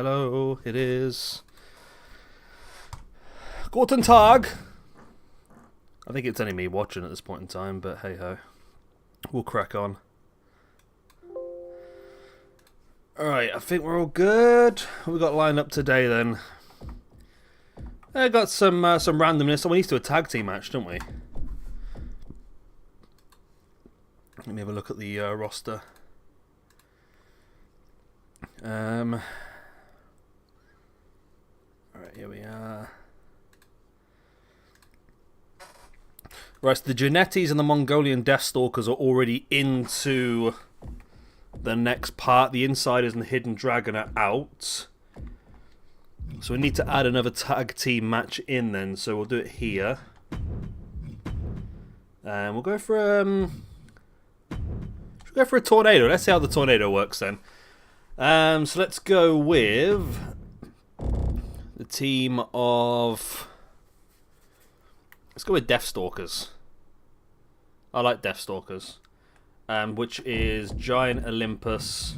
Hello, it is Guten Tag. I think it's only me watching at this point in time, but hey ho. We'll crack on. Alright, I think we're all good. What we got lined up today then? I got some randomness. We need to do a tag team match, don't we? Let me have a look at the roster. Alright, here we are. Right, so the Genettis and the Mongolian Deathstalkers are already into the next part. The Insiders and the Hidden Dragon are out. So we need to add another tag team match in then. So we'll do it here. And we'll go for a tornado. Let's see how the tornado works then. So let's go with the team of... Let's go with Deathstalkers. I like Deathstalkers. Which is Giant Olympus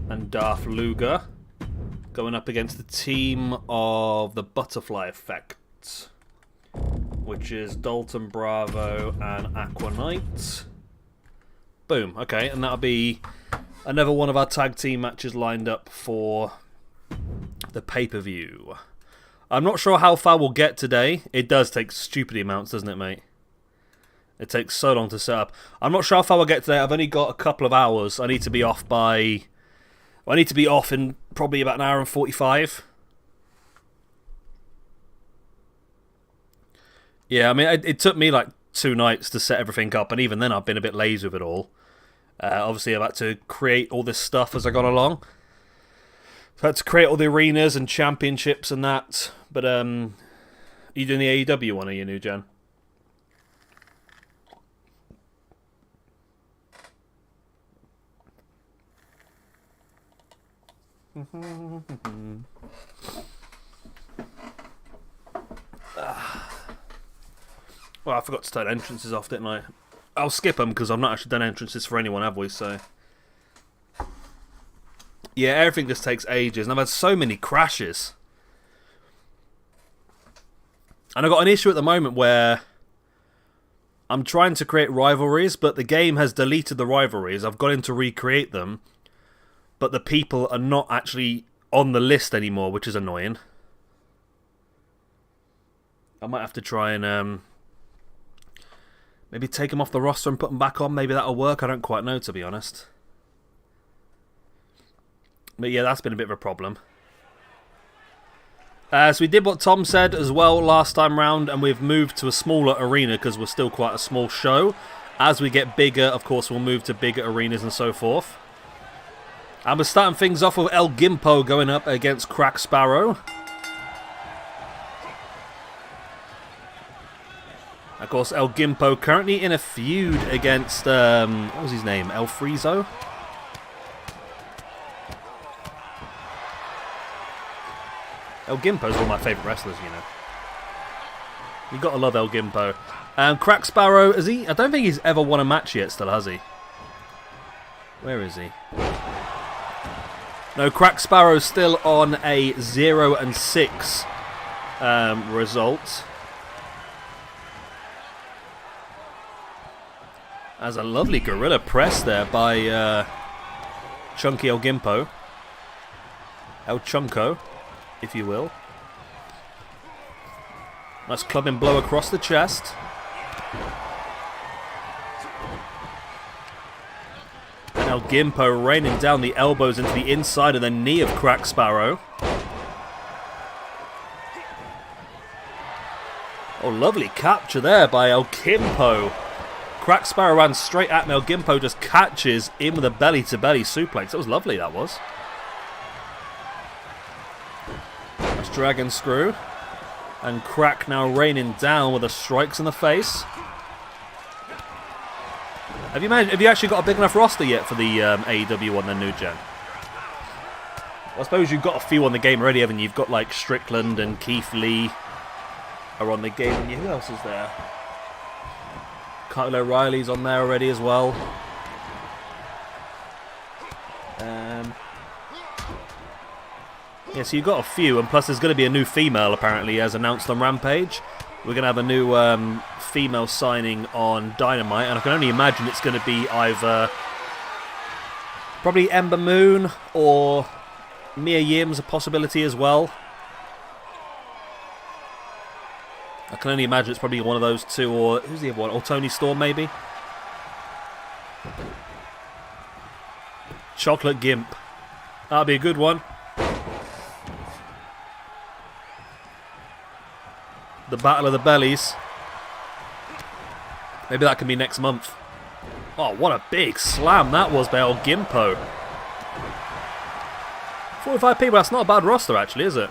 and Darth Luger. Going up against the team of the Butterfly Effect. Which is Dalton Bravo and Aqua Knight. Boom. Okay, and that'll be another one of our tag team matches lined up for the pay-per-view. I'm not sure how far we'll get today. It does take stupid amounts, doesn't it, mate? It takes so long to set up. I'm not sure how far we'll get today. I've only got a couple of hours. I need to be off by... I need to be off in probably about an hour and 45. Yeah, I mean, it took me like 2 nights to set everything up, and even then I've been a bit lazy with it all. Obviously, I've had to create all this stuff as I got along. So I had to create all the arenas and championships and that. But, are you doing the AEW one, are you, New Gen? Well, I forgot to turn entrances off, didn't I? I'll skip them because I've not actually done entrances for anyone, have we? So, yeah, everything just takes ages, and I've had so many crashes. And I've got an issue at the moment where I'm trying to create rivalries, but the game has deleted the rivalries. I've got in to recreate them, but the people are not actually on the list anymore, which is annoying. I might have to try and maybe take them off the roster and put them back on. Maybe that'll work. I don't quite know, to be honest. But yeah, that's been a bit of a problem. So we did what Tom said as well last time round, and we've moved to a smaller arena because we're still quite a small show. As we get bigger, of course, we'll move to bigger arenas and so forth. And we're starting things off with El Gimpo going up against Crack Sparrow. Of course, El Gimpo currently in a feud against, what was his name? El Frizo? El Gimpo's one of my favourite wrestlers, you know. You gotta love El Gimpo. Crack Sparrow, is he? I don't think he's ever won a match yet still, has he? Where is he? No, Crack Sparrow's still on a 0-6 result. As a lovely gorilla press there by Chunky El Gimpo. El Chunko, if you will. Nice clubbing blow across the chest. And El Gimpo raining down the elbows into the inside of the knee of Crack Sparrow. Oh, lovely capture there by El Gimpo. Crack Sparrow ran straight at Mel Gimpo, just catches in with a belly-to-belly suplex. That was lovely, that was. That's Dragon Screw. And Crack now raining down with the strikes in the face. Have you actually got a big enough roster yet for the AEW one, then, New Gen? Well, I suppose you've got a few on the game already, haven't you? You've got like Strickland and Keith Lee are on the game. And who else is there? Kyle O'Reilly's on there already as well. Yeah, so you've got a few, and plus there's going to be a new female, apparently, as announced on Rampage. We're going to have a new female signing on Dynamite, and I can only imagine it's going to be either probably Ember Moon or Mia Yim's a possibility as well. I can only imagine it's probably one of those two, or who's the other one? Or Tony Storm, maybe? Chocolate Gimp. That'll be a good one. The Battle of the Bellies. Maybe that can be next month. Oh, what a big slam that was by old Gimpo. 45 people, that's not a bad roster actually, is it?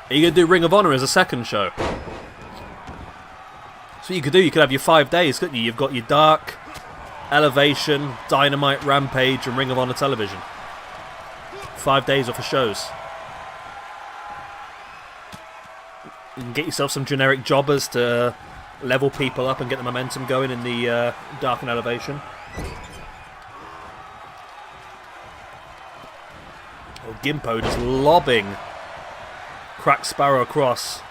Are you going to do Ring of Honor as a second show? So you could do, you could have your 5 days, couldn't you? You've got your Dark, Elevation, Dynamite, Rampage and Ring of Honor television. 5 days off of shows. You can get yourself some generic jobbers to level people up and get the momentum going in the Dark and Elevation. Oh, Gimpo just lobbing Crack Sparrow across.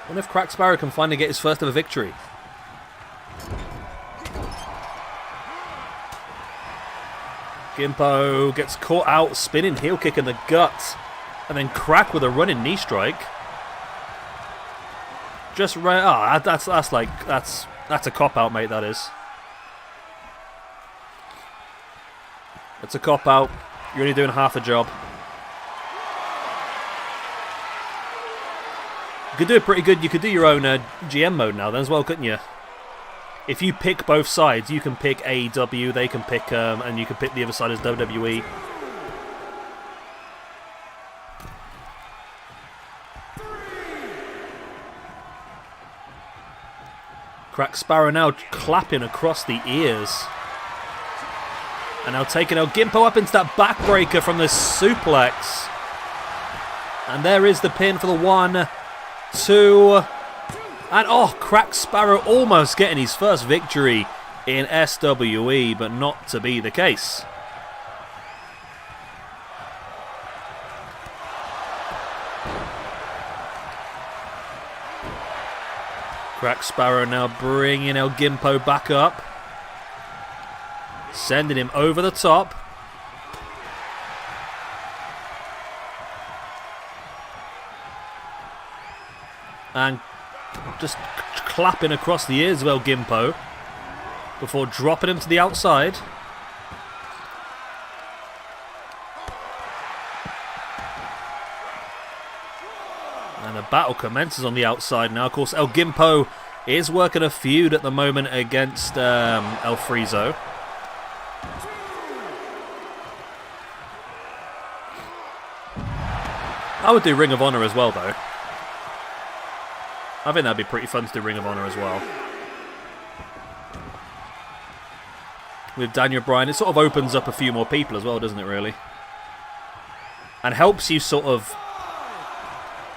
I wonder if Crack Sparrow can finally get his first ever victory. Gimpo gets caught out, spinning heel kick in the gut, and then Crack with a running knee strike. Just right. Ah, that's a cop out, mate. That is. It's a cop out. You're only doing half a job. You could do it pretty good. You could do your own GM mode now then as well, couldn't you? If you pick both sides, you can pick AEW, they can pick, and you can pick the other side as WWE. Crack Sparrow now clapping across the ears. And now taking El Gimpo up into that backbreaker from the suplex. And there is the pin for the 1, 2... And oh, Crack Sparrow almost getting his first victory in SWE, but not to be the case. Crack Sparrow now bringing El Gimpo back up. Sending him over the top. And just clapping across the ears of El Gimpo before dropping him to the outside. And the battle commences on the outside now. Of course, El Gimpo is working a feud at the moment against El Frizo. I would do Ring of Honor as well, though. I think that'd be pretty fun to do Ring of Honor as well. With Daniel Bryan, it sort of opens up a few more people as well, doesn't it, really? And helps you sort of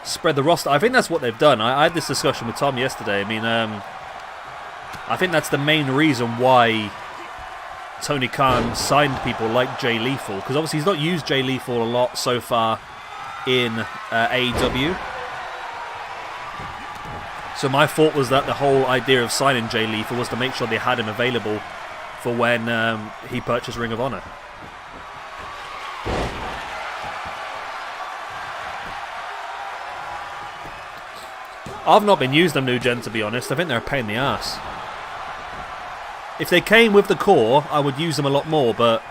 spread the roster. I think that's what they've done. I had this discussion with Tom yesterday. I mean, I think that's the main reason why Tony Khan signed people like Jay Lethal. Because obviously he's not used Jay Lethal a lot so far in AEW. So my thought was that the whole idea of signing Jay Lethal was to make sure they had him available for when he purchased Ring of Honor. I've not been used them New Gen, to be honest. I think they're a pain in the ass. If they came with the core, I would use them a lot more, but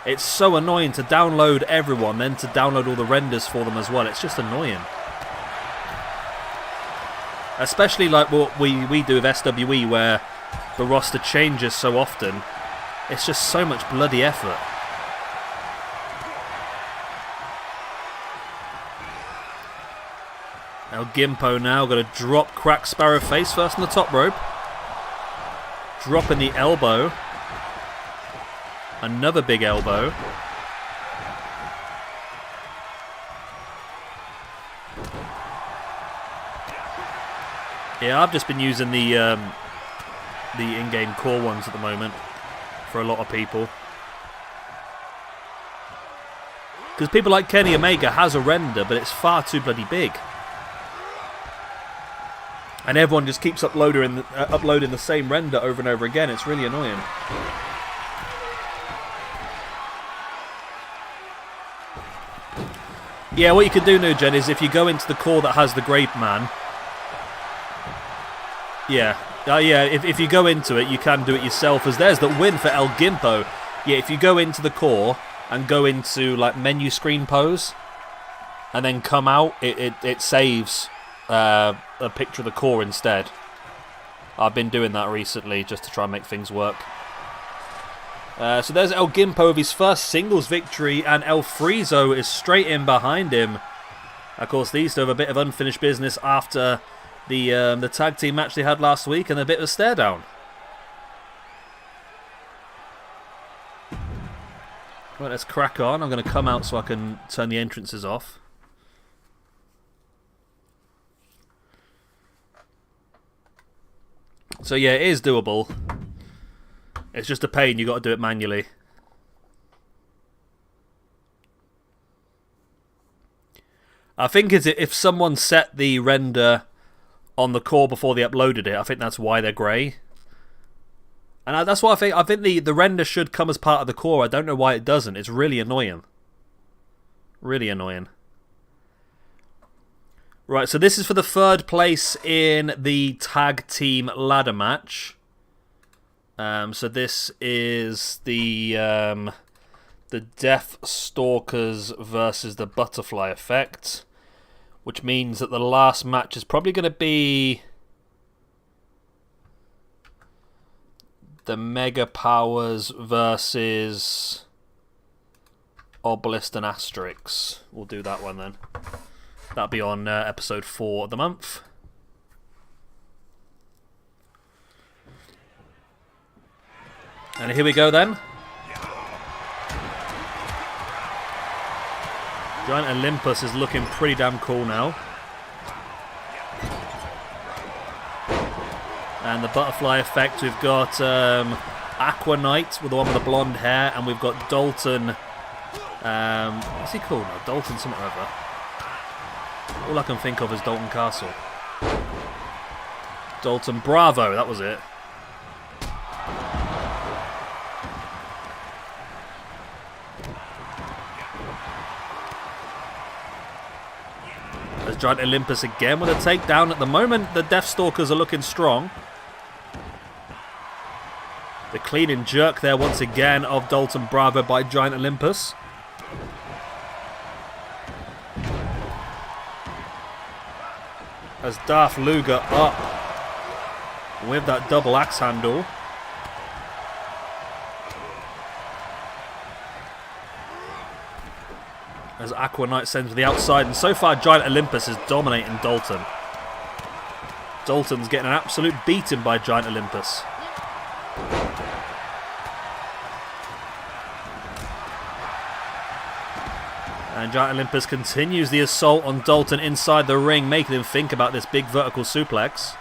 it's so annoying to download everyone, then to download all the renders for them as well. It's just annoying. Especially like what we do with SWE, where the roster changes so often. It's just so much bloody effort. Now Gimpo now got to drop Crack Sparrow face first on the top rope. Dropping the elbow. Another big elbow. Yeah, I've just been using the the in-game core ones at the moment for a lot of people. Because people like Kenny Omega has a render, but it's far too bloody big. And everyone just keeps uploading the same render over and over again. It's really annoying. Yeah, what you can do, Nugen, is if you go into the core that has the Grape Man... Yeah, if you go into it, you can do it yourself, as there's the win for El Gimpo. Yeah, if you go into the core and go into like menu screen pose, and then come out, it saves a picture of the core instead. I've been doing that recently just to try and make things work. So there's El Gimpo with his first singles victory, and El Frizo is straight in behind him. Of course, these two have a bit of unfinished business after the tag team match they had last week and a bit of a stare down. Right, let's crack on. I'm going to come out so I can turn the entrances off. So yeah, it is doable. It's just a pain, you got to do it manually. I think if someone set the render on the core before they uploaded it, I think that's why they're grey. And that's what I think. I think the render should come as part of the core. I don't know why it doesn't. It's really annoying. Really annoying. Right, so this is for the third place in the tag team ladder match. So this is the Death Stalkers versus the Butterfly Effect, which means that the last match is probably going to be the Mega Powers versus Obelisk and Asterix. We'll do that one then. That'll be on episode 4 of the month. And here we go then. Giant Olympus is looking pretty damn cool now. And the Butterfly Effect, we've got Aqua Knight with the one with the blonde hair, and we've got Dalton. What's he called now? Dalton something or other. All I can think of is Dalton Castle. Dalton Bravo, that was it. There's Giant Olympus again with a takedown. At the moment, the Deathstalkers are looking strong. The clean and jerk there once again of Dalton Bravo by Giant Olympus. As Darth Luger up with that double axe handle. As Aqua Knight sends to the outside, and so far Giant Olympus is dominating Dalton. Dalton's getting an absolute beating by Giant Olympus. And Giant Olympus continues the assault on Dalton inside the ring, making him think about this big vertical suplex.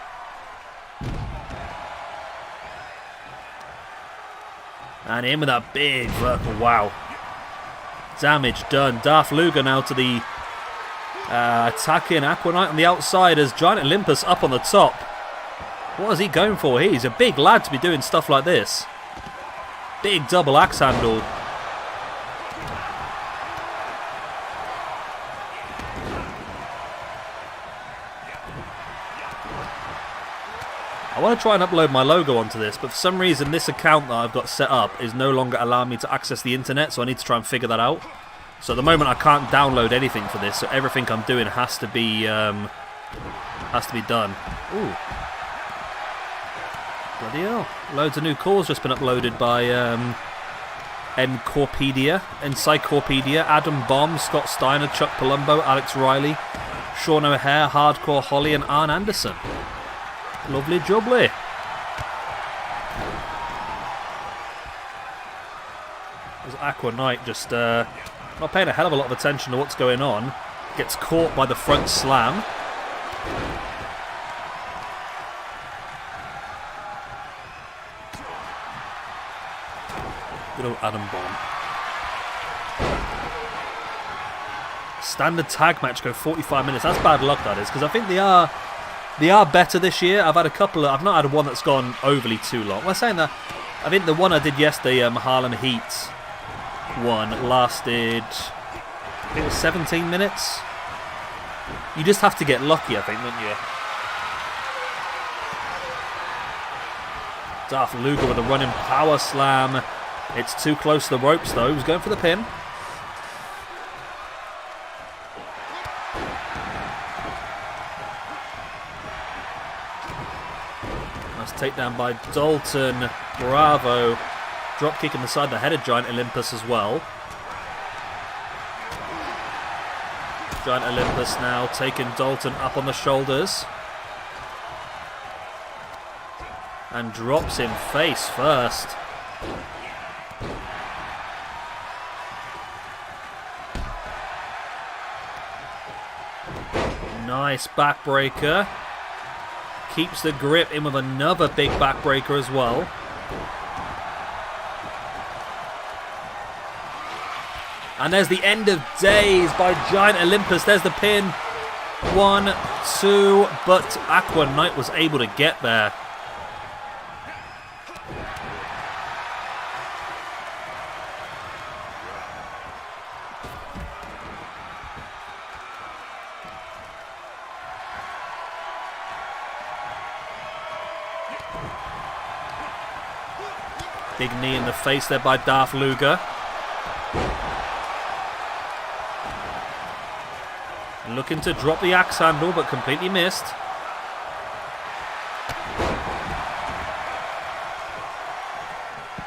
And in with that big vertical, wow. Damage done. Darth Luger now to the attacking Aqua Knight on the outside as Giant Olympus up on the top. What is he going for here? He's a big lad to be doing stuff like this. Big double axe handle. I want to try and upload my logo onto this, but for some reason this account that I've got set up is no longer allowing me to access the internet, so I need to try and figure that out. So at the moment I can't download anything for this, so everything I'm doing has to be done. Ooh. Bloody hell. Loads of new calls just been uploaded by Encyclopedia, Adam Bomb, Scott Steiner, Chuck Palumbo, Alex Riley, Sean O'Hare, Hardcore Holly and Arn Anderson. Lovely jubbly. There's Aqua Knight just not paying a hell of a lot of attention to what's going on. Gets caught by the front slam. Good old Adam Bomb. Standard tag match go 45 minutes. That's bad luck, that is, because I think they are better this year. I've had a couple of... I've not had one that's gone overly too long. Well, saying that, I think the one I did yesterday, Harlem Heat one, lasted... I think it was 17 minutes. You just have to get lucky, I think, don't you? Darth Luger with a running power slam. It's too close to the ropes, though. He's going for the pin. Nice takedown by Dalton. Bravo. Drop kick in the side of the head of Giant Olympus as well. Giant Olympus now taking Dalton up on the shoulders. And drops him face first. Nice backbreaker. Keeps the grip in with another big backbreaker as well. And there's the end of days by Giant Olympus. There's the pin. 1, 2, but Aqua Knight was able to get there. Big knee in the face there by Darth Luger. Looking to drop the axe handle, but completely missed.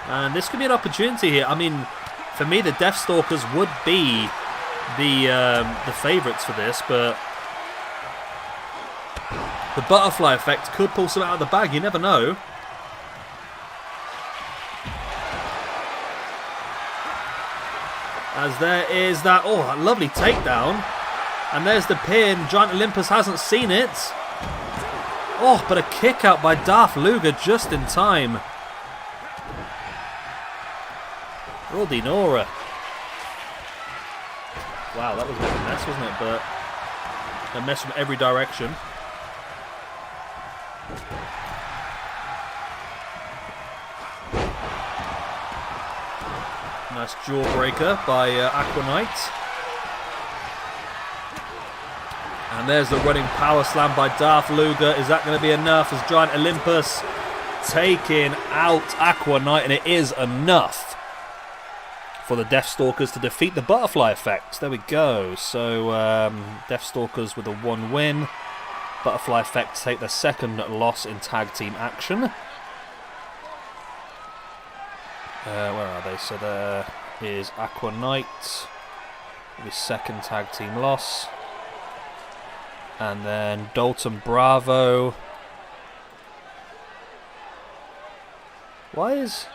And this could be an opportunity here. I mean, for me, the Deathstalkers would be the favourites for this, but the butterfly effect could pull some out of the bag. You never know. As there is that, that lovely takedown. And there's the pin. Giant Olympus hasn't seen it. Oh, but a kick out by Darth Luger just in time. Rodinora. Wow, that was a bit of a mess, wasn't it? But a mess from every direction. Nice jawbreaker by Aqua Knight. And there's the running power slam by Darth Luger. Is that going to be enough as Giant Olympus taking out Aqua Knight? And it is enough for the Deathstalkers to defeat the butterfly effect. There we go. So Deathstalkers with a 1 win. Butterfly effect take their second loss in tag team action. Where are they? So there is Aqua Knight with his second tag team loss. And then Dalton Bravo. What?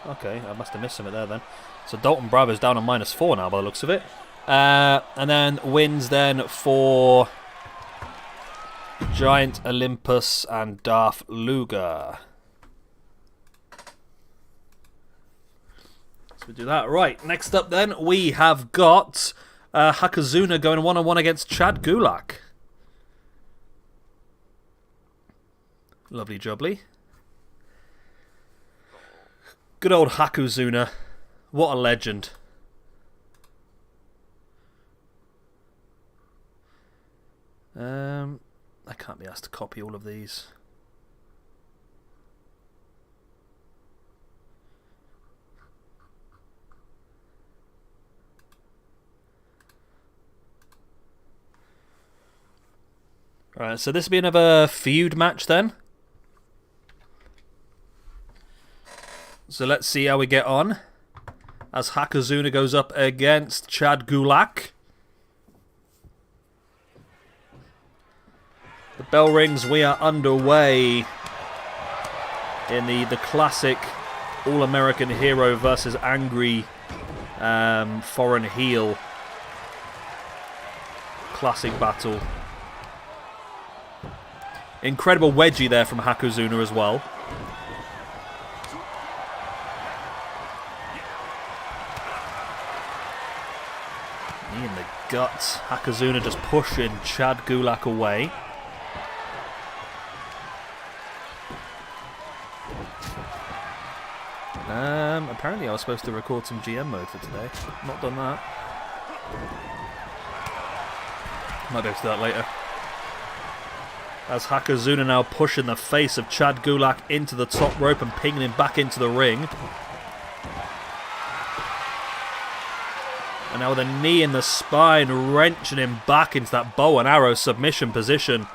Okay, I must have missed something there then. So Dalton Bravo's down on -4 now by the looks of it. And then wins then for Giant Olympus and Darth Luger. So we do that. Right, next up then we have got Hakuzuna going 1-on-1 against Chad Gulak. Lovely jubbly. Good old Hakuzuna. What a legend. I can't be asked to copy all of these. Alright, so this will be another feud match then. So let's see how we get on as Hakuzuna goes up against Chad Gulak. The bell rings, we are underway in the classic All-American Hero versus Angry Foreign Heel classic battle. Incredible wedgie there from Hakuzuna as well. got Hakuzuna just pushing Chad Gulak away. Apparently I was supposed to record some GM mode for today. Not done that. Might be able to do that later. As Hakuzuna now pushing the face of Chad Gulak into the top rope and pinging him back into the ring. And now with a knee in the spine, wrenching him back into that bow and arrow submission position.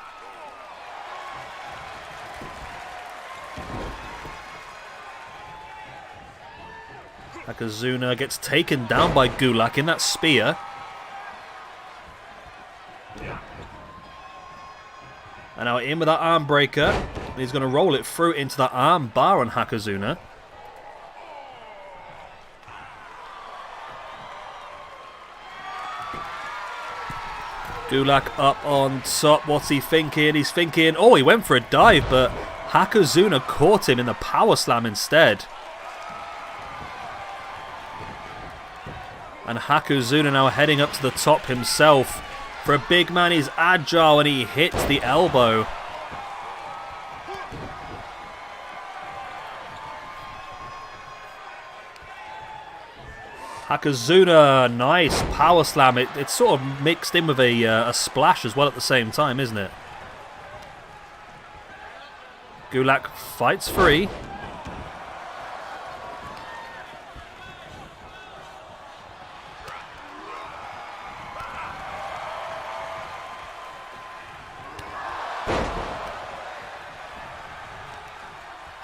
Hakuzuna gets taken down by Gulak in that spear. And now in with that arm breaker. And he's going to roll it through into that arm bar on Hakuzuna. Gulak up on top. What's he thinking? He's thinking, oh, he went for a dive, but Hakuzuna caught him in the power slam instead. And Hakuzuna now heading up to the top himself. For a big man, he's agile and he hits the elbow. Hakuzuna, nice power slam. It's sort of mixed in with a splash as well at the same time, isn't it? Gulak fights free.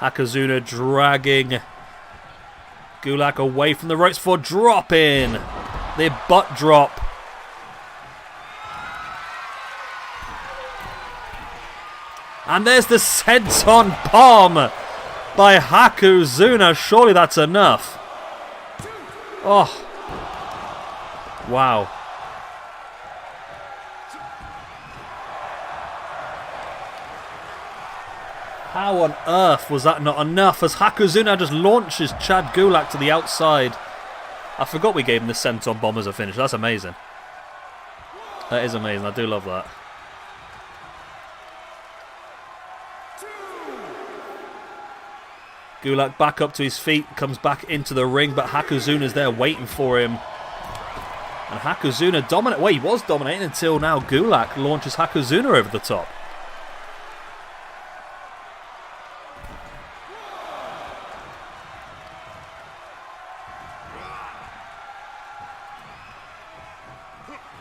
Hakuzuna dragging Gulak away from the ropes for dropping the butt drop. And there's the senton bomb by Hakuzuna. Surely that's enough. Oh. Wow. How on earth was that not enough as Hakuzuna just launches Chad Gulak to the outside. I forgot we gave him the senton bomb as a finish. That's amazing. That is amazing. I do love that. Gulak back up to his feet, comes back into the ring, but Hakuzuna's there waiting for him. And Hakuzuna dominate. Well, he was dominating until now Gulak launches Hakuzuna over the top.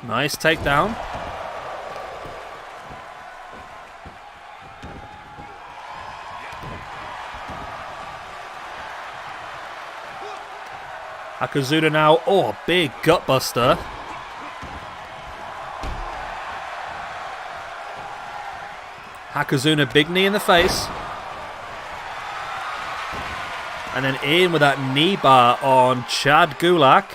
Nice takedown. Hakuzuna now, oh, big gutbuster. Hakuzuna, big knee in the face. And then in with that knee bar on Chad Gulak.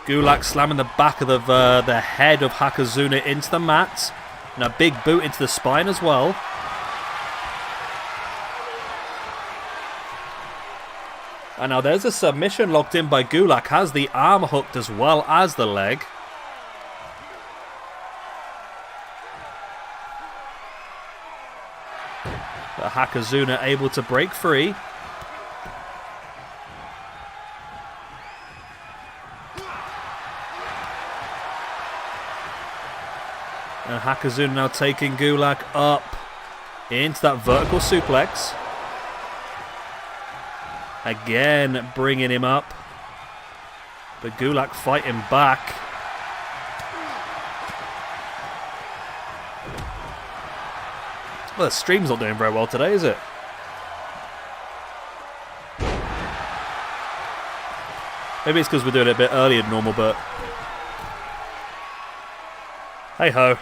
Gulak slamming the back of the head of Hakuzuna into the mat. And a big boot into the spine as well. And now there's a submission locked in by Gulak. Has the arm hooked as well as the leg. But Hakuzuna able to break free. And Hakuzuna now taking Gulak up into that vertical suplex. Again, bringing him up. But Gulak fighting back. Well, the stream's not doing very well today, is it? Maybe it's because we're doing it a bit earlier than normal, but hey-ho.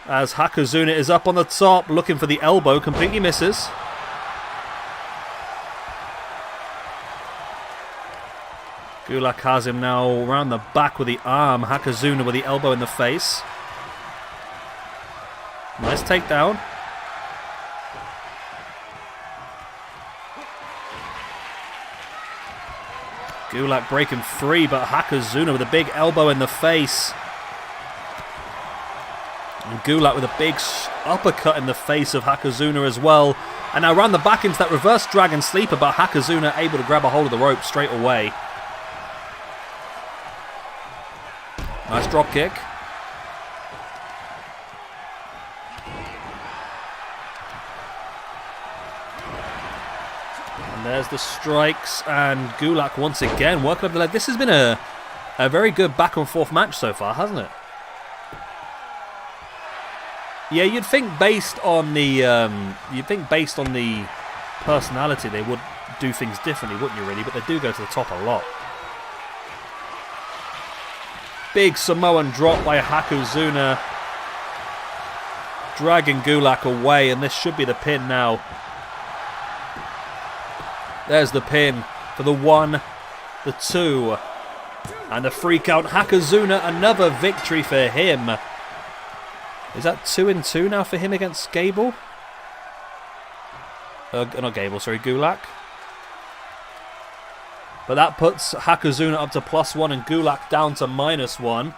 As Hakuzuna is up on the top, looking for the elbow, completely misses. Gulak has him now around the back with the arm. Hakuzuna with the elbow in the face. Nice takedown. Gulak breaking free, but Hakuzuna with a big elbow in the face. And Gulak with a big uppercut in the face of Hakuzuna as well. And now around the back into that reverse dragon sleeper, but Hakuzuna able to grab a hold of the rope straight away. Nice drop kick. And there's the strikes, and Gulak once again working up the leg. This has been a very good back and forth match so far, hasn't it? Yeah, you'd think based on the personality they would do things differently, wouldn't you? Really, but they do go to the top a lot. Big Samoan drop by Hakuzuna, dragging Gulak away, and this should be the pin now. There's the pin for the 1, the 2, and the 3 count. Hakuzuna, another victory for him. Is that 2-2 now for him against Gable? Not Gable, sorry, Gulak. But that puts Hakuzuna up to +1 and Gulak down to -1.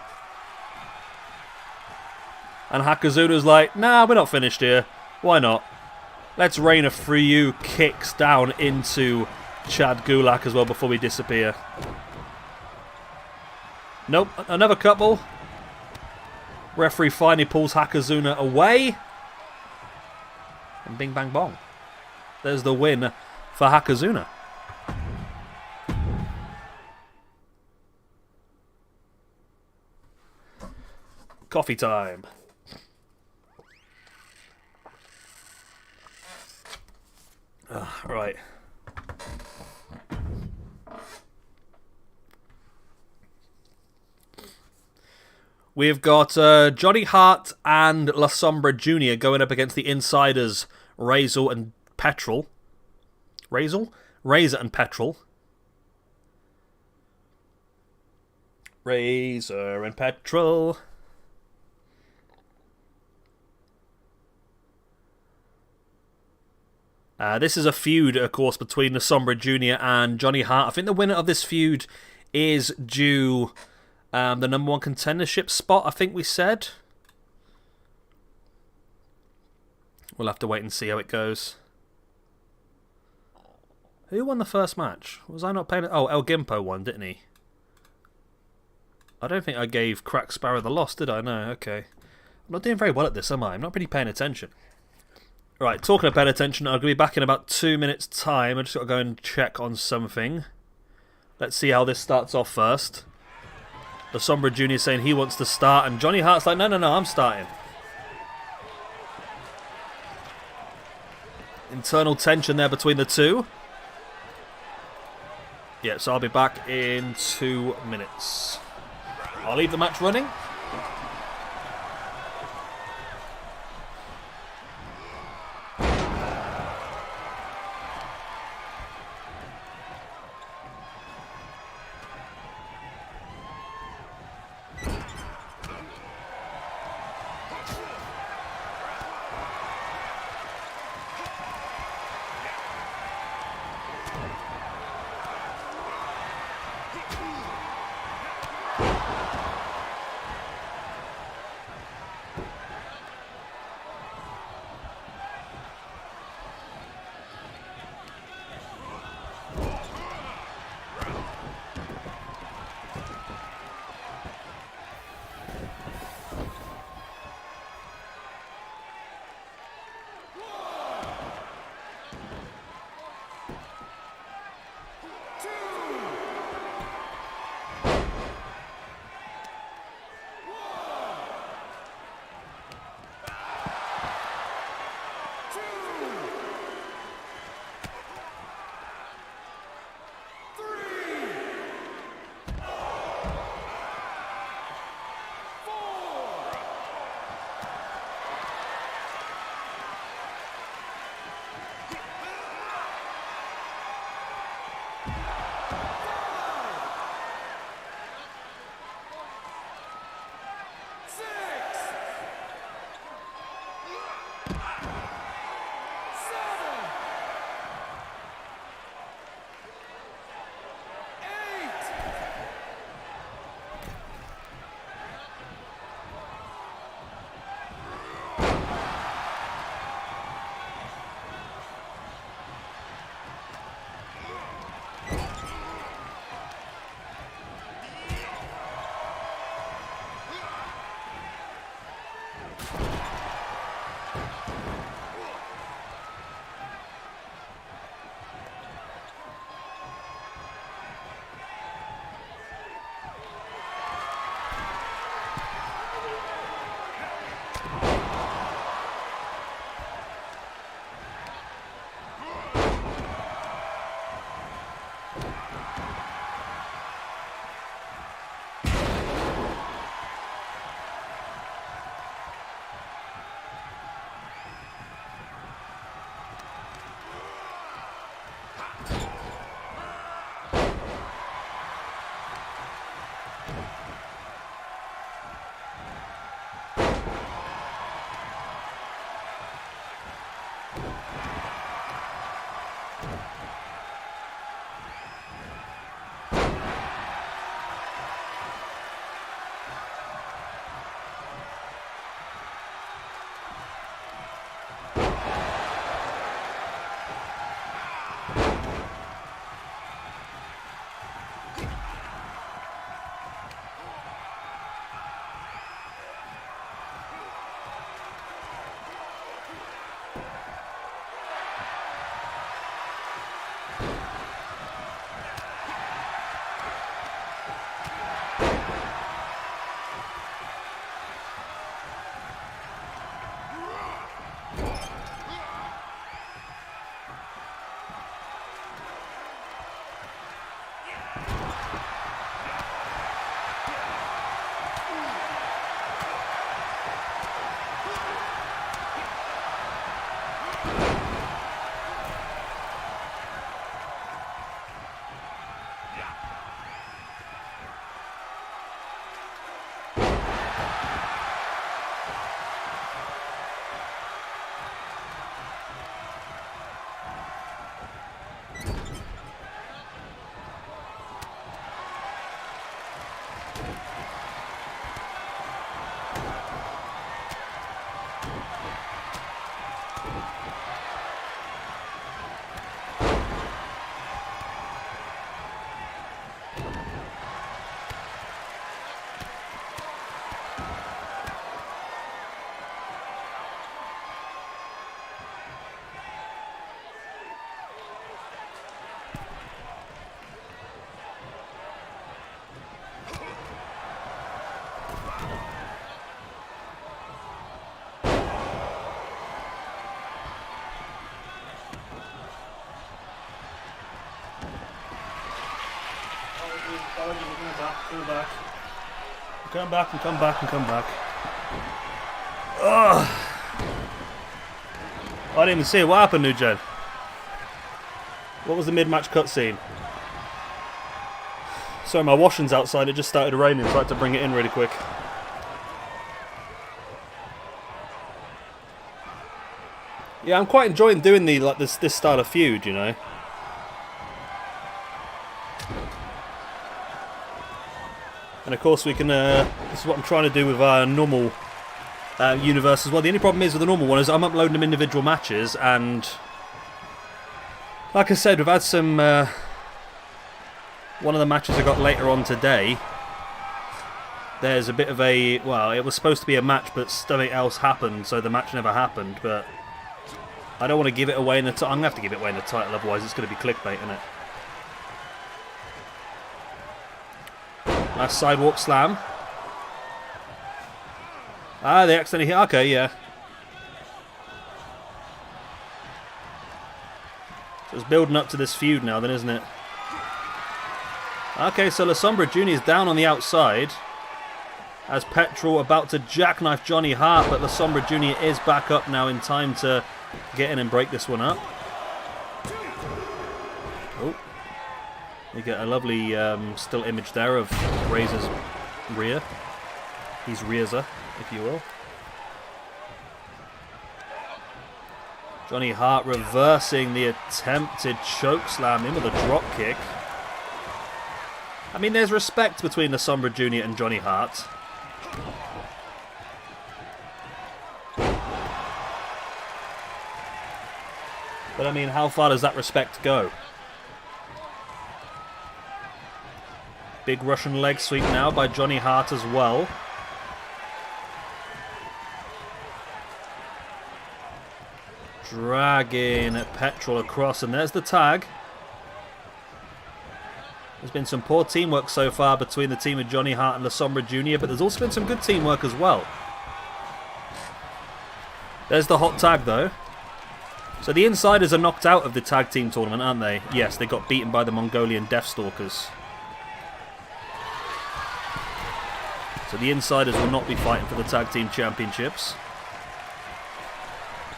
And Hakuzuna's like, nah, we're not finished here. Why not? Let's rain a few kicks down into Chad Gulak as well before we disappear. Nope, another couple. Referee finally pulls Hakuzuna away. And bing bang bong. There's the win for Hakuzuna. Coffee time. Right. We've got Johnny Hart and La Sombra Jr. going up against the Insiders, Razor and Petrol. Razor and Petrol. Razor and Petrol. This is a feud, of course, between La Sombra Jr. and Johnny Hart. I think the winner of this feud is due the #1 contendership spot, I think we said. We'll have to wait and see how it goes. Who won the first match? Was I not paying it? Oh, El Gimpo won, didn't he? I don't think I gave Crack Sparrow the loss, did I? No, okay. I'm not doing very well at this, am I? I'm not really paying attention. Right, talking about paying attention, I'll be back in about 2 minutes' time. I just got to go and check on something. Let's see how this starts off first. La Sombra Jr. saying he wants to start, and Johnny Hart's like, no, I'm starting. Internal tension there between the two. Yeah, so I'll be back in 2 minutes. I'll leave the match running. Come back and come back and come back. Ugh. I didn't even see it. What happened, New Gen? What was the mid-match cutscene? Sorry, my washing's outside. It just started raining, so I had to bring it in really quick. Yeah, I'm quite enjoying doing this style of feud, you know. And of course we can, this is what I'm trying to do with our normal universe as well. The only problem is with the normal one is I'm uploading them individual matches, and like I said, we've had some, one of the matches I got later on today, there's a bit of a, well, it was supposed to be a match but something else happened, so the match never happened, but I don't want to give it away in the title. I'm going to have to give it away in the title, otherwise it's going to be clickbait, isn't it? Nice sidewalk slam. Ah, they accidentally hit. Okay, yeah. So it's building up to this feud now, then, isn't it? Okay, so La Sombra Jr. is down on the outside. As Petrol about to jackknife Johnny Hart, but La Sombra Jr. is back up now in time to get in and break this one up. Oh. You get a lovely still image there of Razor's rear. He's Razor, if you will. Johnny Hart reversing the attempted chokeslam in with a drop kick. I mean, there's respect between La Sombra Jr. and Johnny Hart. But I mean, how far does that respect go? Big Russian leg sweep now by Johnny Hart as well. Dragging Petrol across, and there's the tag. There's been some poor teamwork so far between the team of Johnny Hart and La Sombra Jr., but there's also been some good teamwork as well. There's the hot tag though. So the Insiders are knocked out of the tag team tournament, aren't they? Yes, they got beaten by the Mongolian Deathstalkers. So the Insiders will not be fighting for the Tag Team Championships.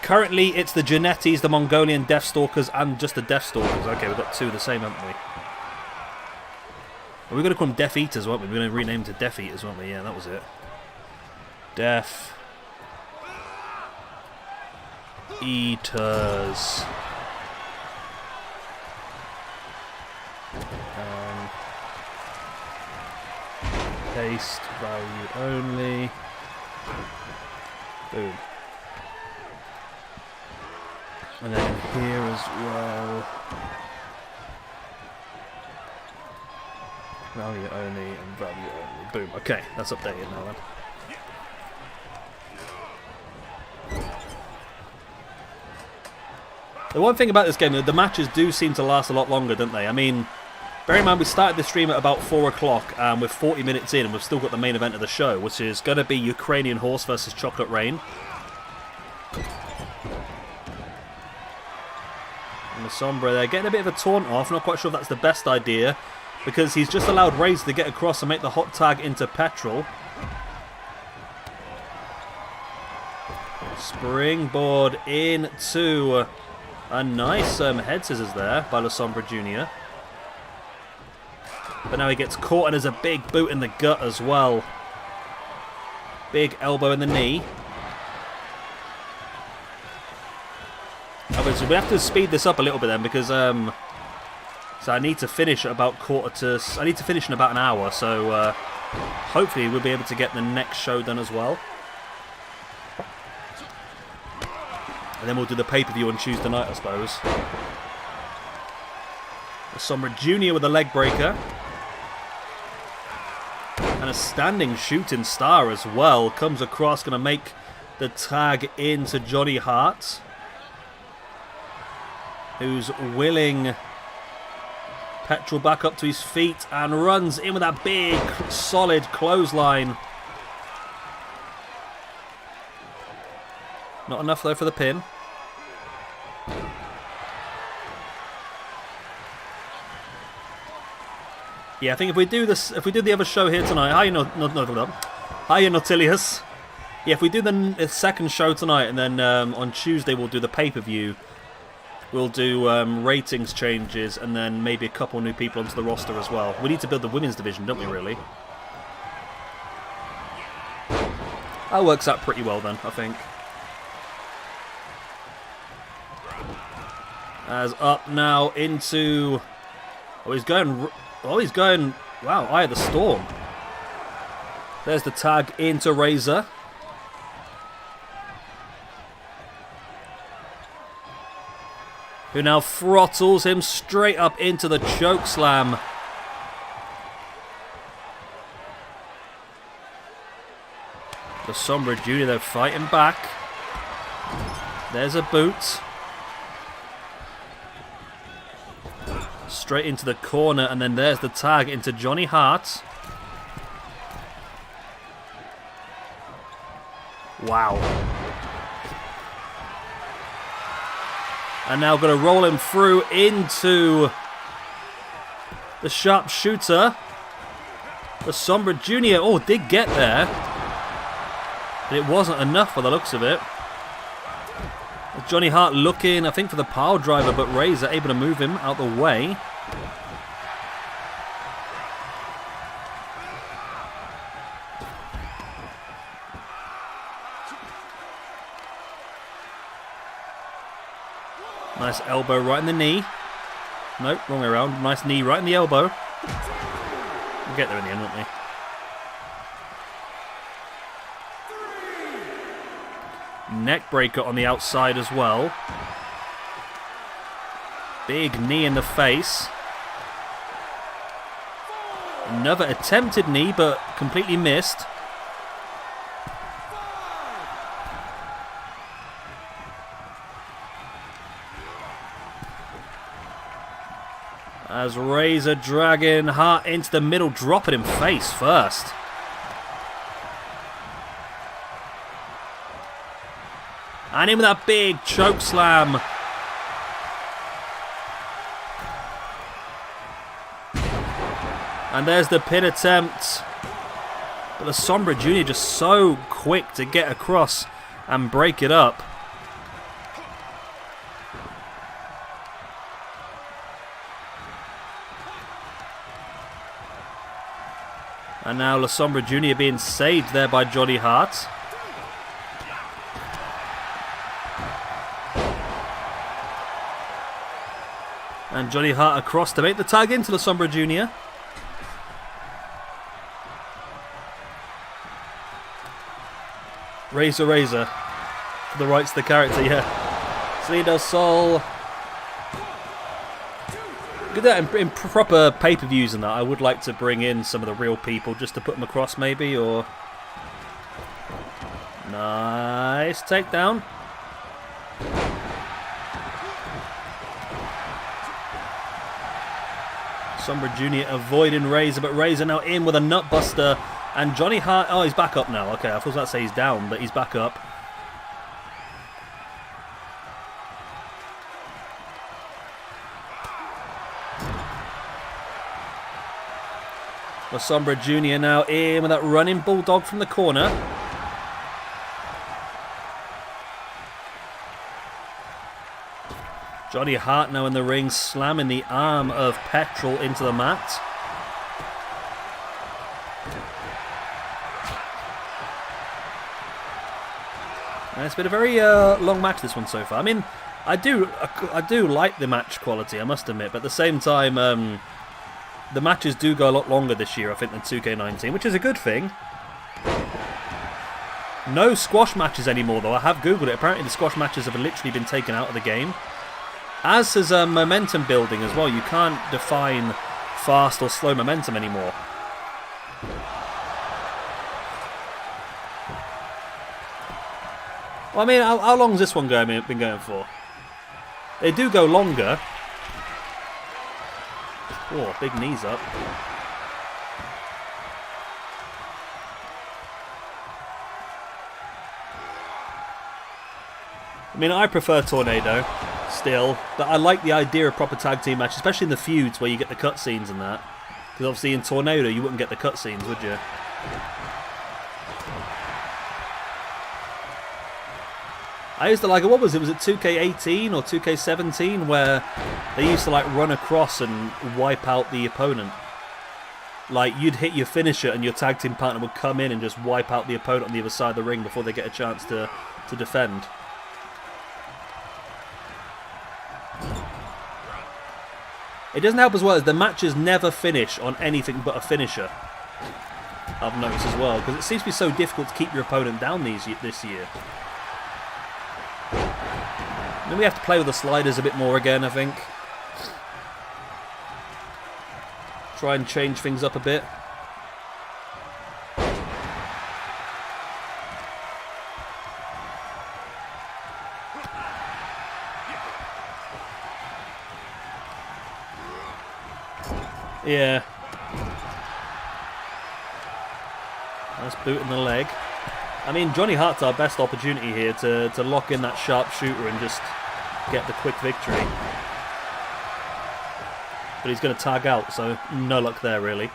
Currently, it's the Genettis, the Mongolian Deathstalkers, and just the Deathstalkers. Okay, we've got two of the same, haven't we? Well, we're going to call them Death Eaters, weren't we? We're going to rename them to Death Eaters, weren't we? Yeah, that was it. Death Eaters. paste, value only. Boom. And then here as well. Value only and value only. Boom. Okay, that's updated now then. The one thing about this game, the matches do seem to last a lot longer, don't they? I mean, bear in mind we started the stream at about 4 o'clock and we're 40 minutes in and we've still got the main event of the show, which is going to be Ukrainian Horse versus Chocolate Rain. And the Sombra there getting a bit of a taunt off, not quite sure if that's the best idea because he's just allowed Razor to get across and make the hot tag into Petrol. Springboard into a nice head scissors there by La Sombra Jr. But now he gets caught and there's a big boot in the gut as well. Big elbow in the knee. So we have to speed this up a little bit then because so I need to finish at about I need to finish in about an hour, so hopefully we'll be able to get the next show done as well. And then we'll do the pay-per-view on Tuesday night, I suppose. Sombra Jr. with a leg breaker. And a standing shooting star as well. Comes across, going to make the tag into Johnny Hart. Who's willing Petrol back up to his feet and runs in with that big, solid clothesline. Not enough though for the pin. Yeah, I think if we do the other show here tonight, hiya Nautilius. Yeah, if we do the second show tonight and then on Tuesday we'll do the pay-per-view, we'll do ratings changes and then maybe a couple new people onto the roster as well. We need to build the women's division, don't we, really? That works out pretty well then, I think. As up now into... Oh, he's going... Wow, Eye of the Storm. There's the tag into Razor. Who now throttles him straight up into the choke slam. The Sombra Jr. they're fighting back. There's a boot. Straight into the corner, and then there's the tag into Johnny Hart. Wow. And now going to roll him through into the sharpshooter. The Sombra Jr. Oh, did get there. But it wasn't enough by the looks of it. Johnny Hart looking, I think, for the pile driver, but Razor able to move him out the way. Nice elbow right in the knee. Nope, wrong way around. Nice knee right in the elbow. We'll get there in the end, won't we? Neck breaker on the outside as well. Big knee in the face. Another attempted knee, but completely missed. As Razor dragging Hart into the middle, dropping him face first. And in with that big choke slam. And there's the pin attempt. But the Sombra Jr. just so quick to get across and break it up. And now La Sombra Jr. being saved there by Johnny Hart. And Johnny Hart across to make the tag into La Sombra Jr. Razor Razor. For the rights to the character, yeah. Salida del Sol. Good that in proper pay-per-views and that, I would like to bring in some of the real people just to put them across maybe, or... Nice takedown. Sombra Jr. avoiding Razor, but Razor now in with a nutbuster. And Johnny Hart... Oh, he's back up now. Okay, I was about to say he's down, but he's back up. Well, Sombra Jr. now in with that running bulldog from the corner. Johnny Hart now in the ring, slamming the arm of Petrol into the mat. And it's been a very long match, this one so far. I mean, I do like the match quality, I must admit, but at the same time, the matches do go a lot longer this year, I think, than 2K19, which is a good thing. No squash matches anymore, though. I have googled it. Apparently, the squash matches have literally been taken out of the game. As has momentum building as well. You can't define fast or slow momentum anymore. Well, I mean, how long has this one been going for? They do go longer. Oh, big knees up. I mean, I prefer Tornado still, but I like the idea of proper tag team matches, especially in the feuds where you get the cutscenes and that. Because obviously in Tornado you wouldn't get the cutscenes, would you? I used to like it. What was it? Was it 2K18 or 2K17 where they used to like run across and wipe out the opponent? Like you'd hit your finisher and your tag team partner would come in and just wipe out the opponent on the other side of the ring before they get a chance to defend. It doesn't help as well as the matches never finish on anything but a finisher. I've noticed as well, because it seems to be so difficult to keep your opponent down this year. Then we have to play with the sliders a bit more again, I think. Try and change things up a bit. Yeah. Nice boot in the leg. I mean, Johnny Hart's our best opportunity here to lock in that sharpshooter and just get the quick victory. But he's going to tag out, so no luck there, really.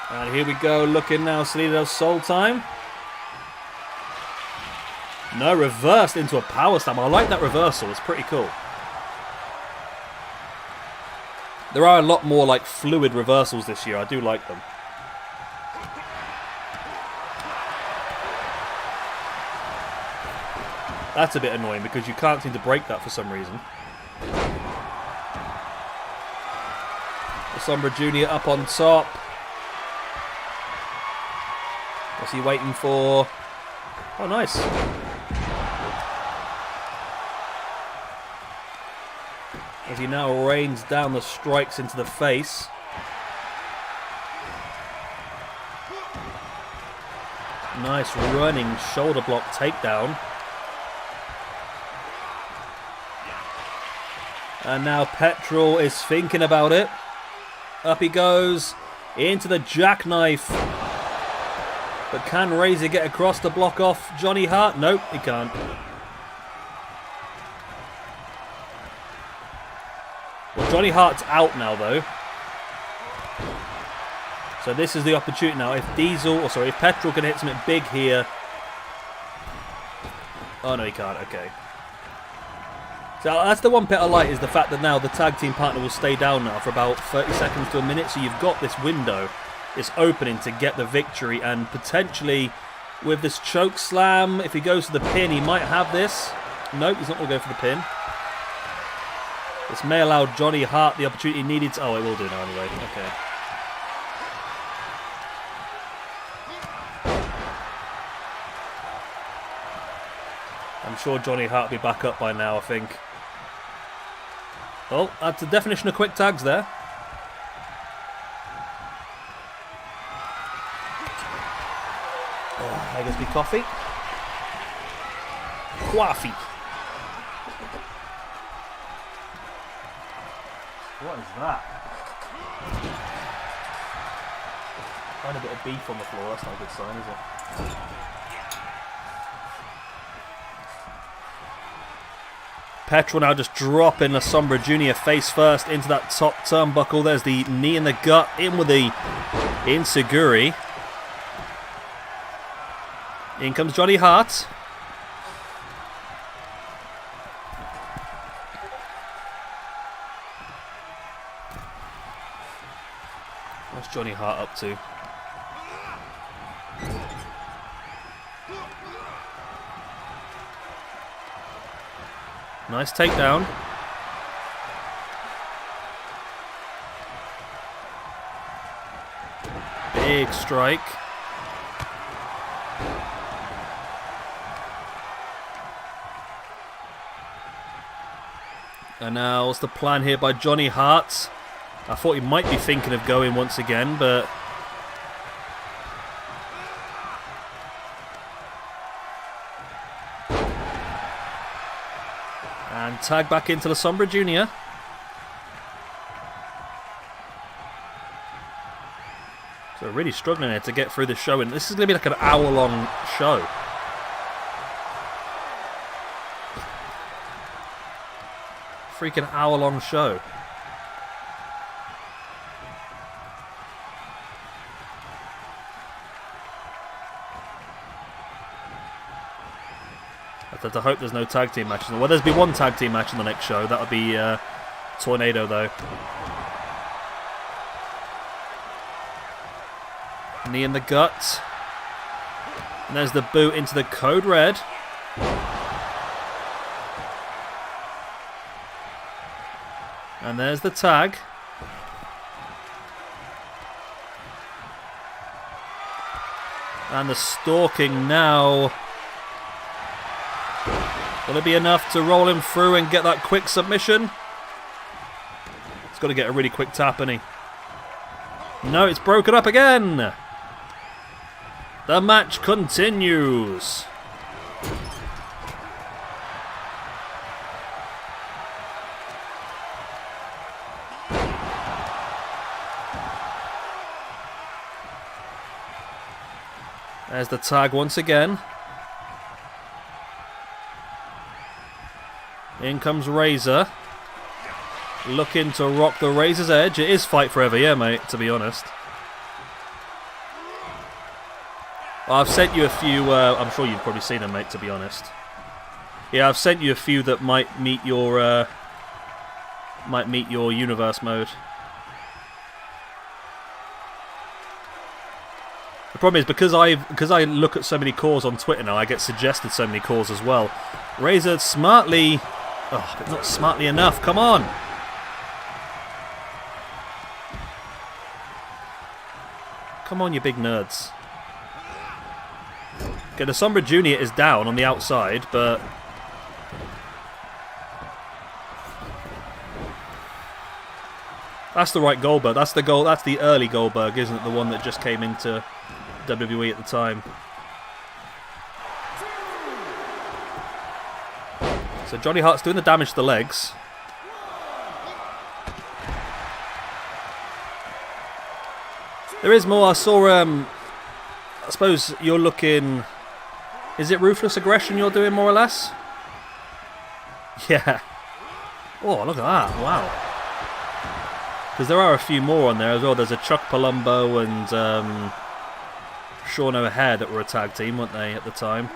And here we go, looking now, Salida del Sol time. No, reversed into a power slam. I like that reversal, it's pretty cool. There are a lot more like fluid reversals this year, I do like them. That's a bit annoying because you can't seem to break that for some reason. Sombra Jr. up on top. What's he waiting for? Oh, nice. As he now rains down the strikes into the face. Nice running shoulder block takedown. And now Petrol is thinking about it. Up he goes into the jackknife. But can Razor get across to block off Johnny Hart? Nope, he can't. Well, Johnny Hart's out now, though. So this is the opportunity now. If if Petrol can hit something big here. Oh, no, he can't. Okay. So that's the one bit I like, is the fact that now the tag team partner will stay down now for about 30 seconds to a minute. So you've got this window, this opening to get the victory. And potentially with this choke slam, if he goes to the pin, he might have this. Nope, he's not going to go for the pin. This may allow Johnny Hart the opportunity he needed to... Oh, it will do now anyway. Okay. I'm sure Johnny Hart will be back up by now, I think. Oh, that's the definition of quick tags there. I guess be coffee. Coffee. What is that? Find a bit of beef on the floor, that's not a good sign, is it? Petrol now just dropping La Sombra Jr. face first into that top turnbuckle. There's the knee in the gut, in with the Inseguri. In comes Johnny Hart. What's Johnny Hart up to? Nice takedown. Big strike. And now what's the plan here by Johnny Hart? I thought he might be thinking of going once again, but... And tag back into La Sombra Jr. So really struggling here to get through the show, and this is going to be like an hour-long show. Freaking hour-long show. I hope there's no tag team matches. Well, there's be one tag team match in the next show. That would be Tornado, though. Knee in the gut. And there's the boot into the Code Red. And there's the tag. And the stalking now. Will it be enough to roll him through and get that quick submission? He's got to get a really quick tap, hasn't he? No, it's broken up again. The match continues. There's the tag once again. In comes Razor. Looking to rock the Razor's Edge. It is fight forever, yeah, mate, to be honest. Well, I've sent you a few, I'm sure you've probably seen them, mate, to be honest. Yeah, I've sent you a few that might meet your universe mode. The problem is, because I look at so many calls on Twitter now, I get suggested so many calls as well. Razor smartly... Oh, but not smartly enough. Come on. Come on, you big nerds. Okay, the Sombra Jr. is down on the outside, but... That's the right Goldberg. That's the goal. That's the early Goldberg, isn't it? The one that just came into WWE at the time. So Johnny Hart's doing the damage to the legs. There is more. I saw, I suppose you're looking... Is it Ruthless Aggression you're doing, more or less? Yeah. Oh, look at that. Wow. Because there are a few more on there as well. There's a Chuck Palumbo and Sean O'Hare that were a tag team, weren't they, at the time?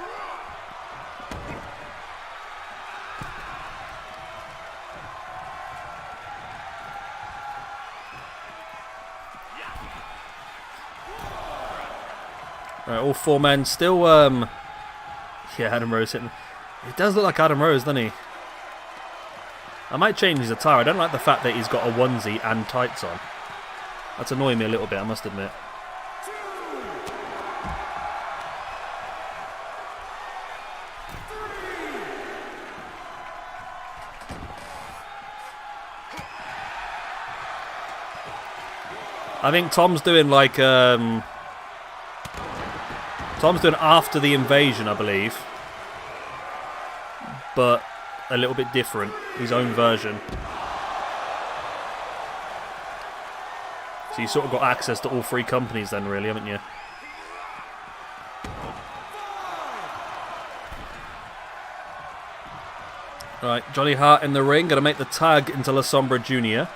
Right, all four men still, yeah, Adam Rose hitting. It does look like Adam Rose, doesn't he? I might change his attire. I don't like the fact that he's got a onesie and tights on. That's annoying me a little bit, I must admit. I think Tom's doing like Tom's doing after the invasion, I believe, but a little bit different. His own version. So you sort of got access to all three companies then, really, haven't you? Alright, Johnny Hart in the ring. Going to make the tag into La Sombra Jr.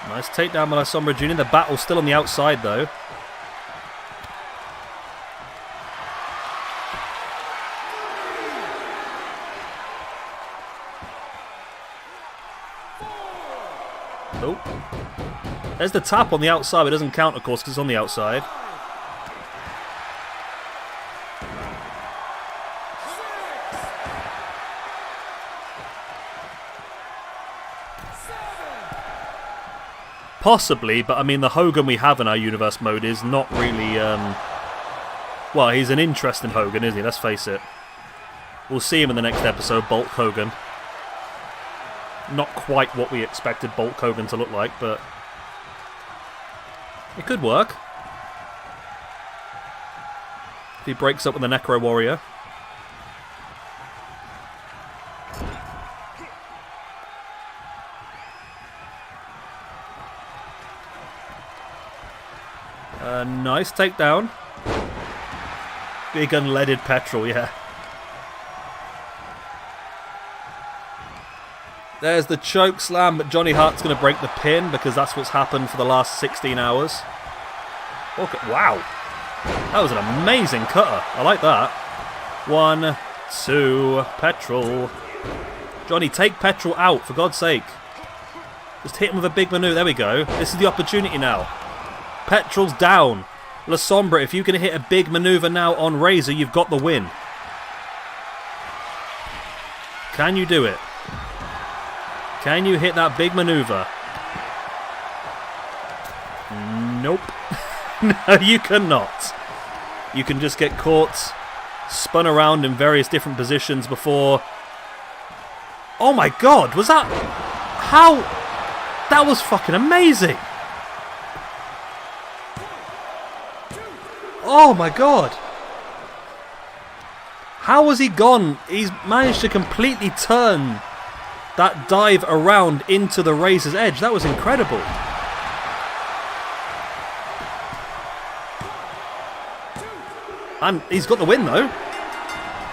Nice takedown by La Sombra Jr. The battle's still on the outside, though. Oh. There's the tap on the outside, but it doesn't count, of course, because it's on the outside. Possibly, but I mean, the Hogan we have in our universe mode is not really, well, he's an interesting Hogan, isn't he? Let's face it. We'll see him in the next episode, Bulk Hogan. Not quite what we expected Bulk Hogan to look like, but it could work. If he breaks up with the Necro Warrior. Nice takedown. Big unleaded petrol, yeah. There's the choke slam, but Johnny Hart's going to break the pin because that's what's happened for the last 16 hours. Okay, wow. That was an amazing cutter. I like that. 1, 2, petrol. Johnny, take petrol out, for God's sake. Just hit him with a big maneuver. There we go. This is the opportunity now. Petrol's down. La Sombra, if you can hit a big maneuver now on Razor, you've got the win. Can you do it? Can you hit that big maneuver? Nope. No, you cannot. You can just get caught, spun around in various different positions before... Oh my god, was that... How... That was fucking amazing! Oh my god! How was he gone? He's managed to completely turn that dive around into the Razor's Edge. That was incredible. And he's got the win though.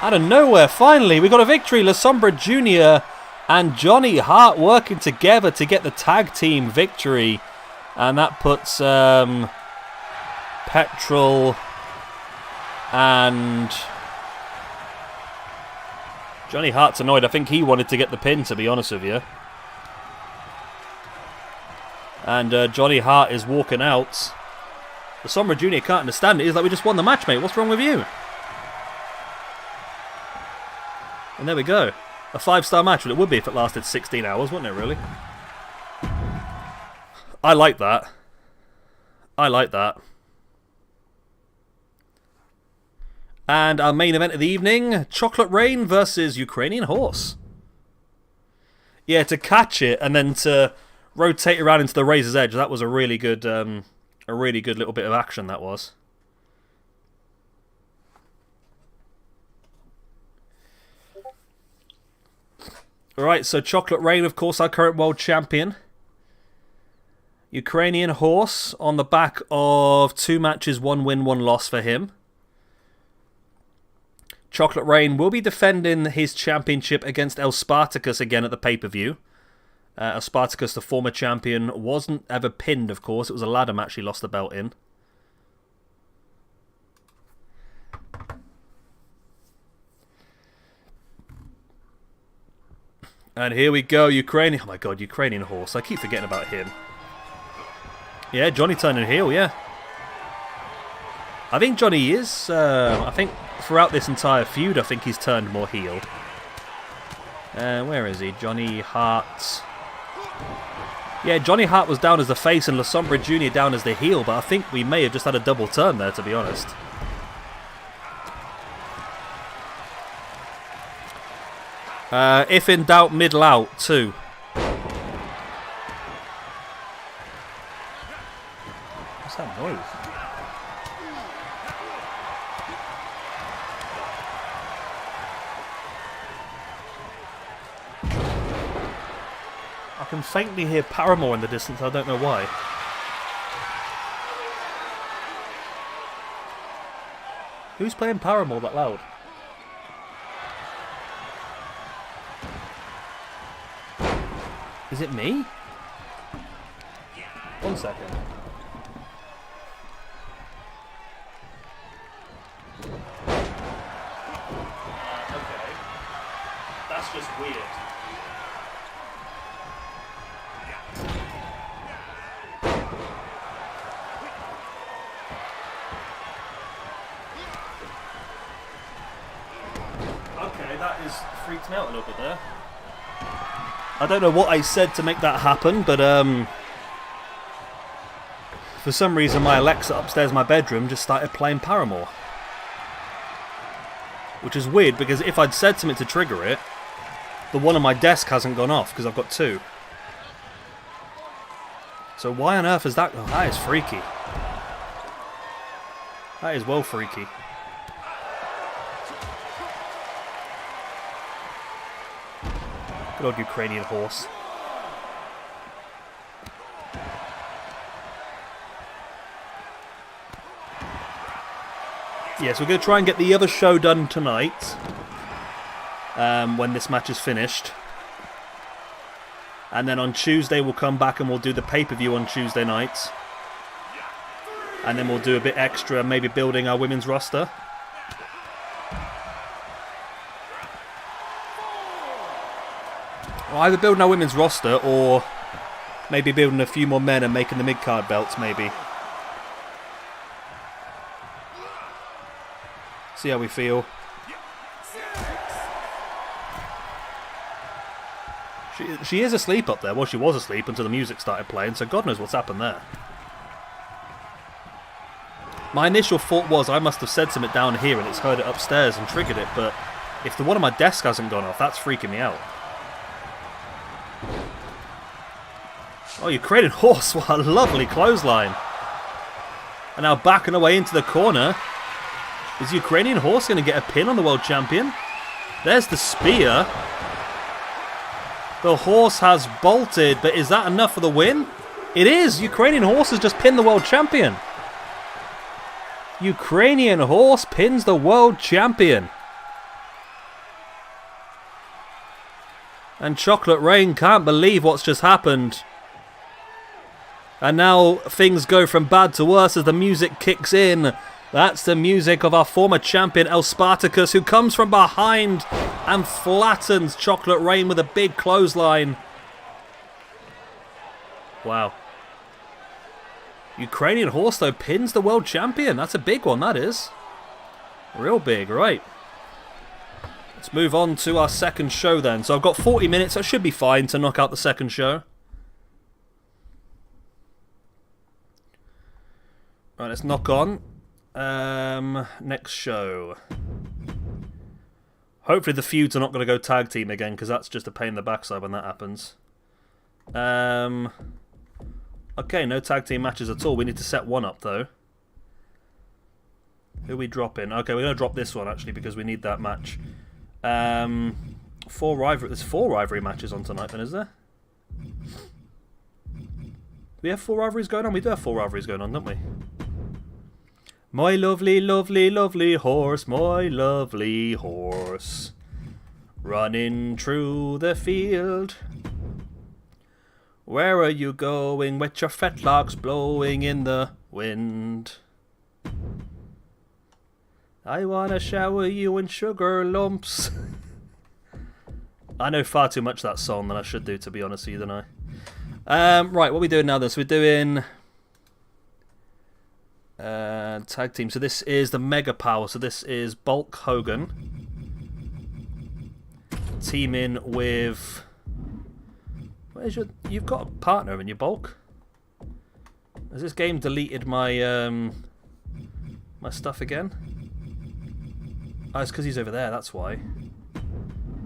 Out of nowhere, finally, we got a victory. La Sombra Jr. and Johnny Hart working together to get the tag team victory. And that puts Petrol and Johnny Hart's annoyed. I think he wanted to get the pin, to be honest with you. And Johnny Hart is walking out. The Sombra Jr. can't understand it. He's like, we just won the match, mate. What's wrong with you? And there we go. A 5-star match. Well, it would be if it lasted 16 hours, wouldn't it, really? I like that. I like that. And our main event of the evening, Chocolate Rain versus Ukrainian Horse. Yeah, to catch it and then to rotate around into the Razor's Edge, that was a really good little bit of action, that was. Alright, so Chocolate Rain, of course, our current world champion. Ukrainian Horse on the back of 2 matches, 1 win, 1 loss for him. Chocolate Rain will be defending his championship against El Spartacus again at the pay-per-view. El Spartacus, the former champion, wasn't ever pinned, of course. It was a ladder match he lost the belt in. And here we go, Ukrainian... Oh my god, Ukrainian Horse. I keep forgetting about him. Yeah, Johnny turning heel, yeah. I think Johnny is... I think throughout this entire feud, I think he's turned more heel. Where is he? Johnny Hart. Yeah, Johnny Hart was down as the face and La Sombra Jr. down as the heel, but I think we may have just had a double turn there, to be honest. If in doubt, middle out, too. What's that noise? I can faintly hear Paramore in the distance, I don't know why. Who's playing Paramore that loud? Is it me? 1 second. Okay. That's just weird. Okay, that is freaked me out a little bit there. I don't know what I said to make that happen, but for some reason my Alexa upstairs in my bedroom just started playing Paramore. Which is weird, because if I'd said something to trigger it, the one on my desk hasn't gone off, because I've got two. So why on earth is that? Oh, that is freaky. That is well freaky. Good old Ukrainian horse. Yes, we're going to try and get the other show done tonight. When this match is finished. And then on Tuesday we'll come back and we'll do the pay-per-view on Tuesday night. And then we'll do a bit extra, maybe building our women's roster. Well, either building our women's roster or maybe building a few more men and making the mid-card belts, maybe. See how we feel. She is asleep up there. Well, she was asleep until the music started playing, so God knows what's happened there. My initial thought was I must have said something down here and it's heard it upstairs and triggered it, but if the one on my desk hasn't gone off, that's freaking me out. Oh, Ukrainian horse, what a lovely clothesline. And now backing away into the corner. Is Ukrainian horse going to get a pin on the world champion? There's the spear. The horse has bolted, but is that enough for the win? It is! Ukrainian horse has just pinned the world champion. Ukrainian horse pins the world champion. And Chocolate Rain can't believe what's just happened. And now things go from bad to worse as the music kicks in. That's the music of our former champion El Spartacus, who comes from behind and flattens Chocolate Rain with a big clothesline. Wow. Ukrainian horse, though, pins the world champion. That's a big one, that is. Real big, right. Let's move on to our second show then. So I've got 40 minutes, that should be fine to knock out the second show. Right, let's knock on. Next show. Hopefully the feuds are not going to go tag team again, because that's just a pain in the backside when that happens. Okay, no tag team matches at all. We need to set one up though. Who are we dropping? Okay, we're going to drop this one actually because we need that match. There's 4 rivalry matches on tonight then, is there? We have 4 rivalries going on? We do have 4 rivalries going on, don't we? My lovely, lovely, lovely horse, my lovely horse, running through the field. Where are you going with your fetlocks blowing in the wind? I wanna shower you in sugar lumps. I know far too much that song than I should do, to be honest with you, don't I? Right, what are we doing now then? So we're doing tag team. So this is the Mega Power. So this is Bulk Hogan teaming with... You've got a partner in your bulk. Has this game deleted my my stuff again? Oh, it's because he's over there. That's why.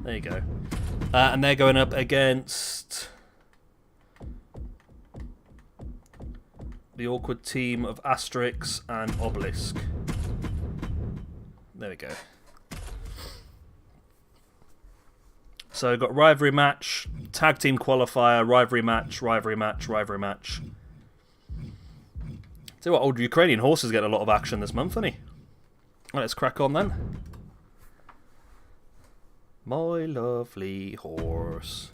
There you go. And they're going up against the awkward team of Asterix and Obelisk. There we go. So we've got rivalry match, tag team qualifier, rivalry match, rivalry match, rivalry match. See what, old Ukrainian horse is getting a lot of action this month, isn't he? Well, let's crack on then. My lovely horse,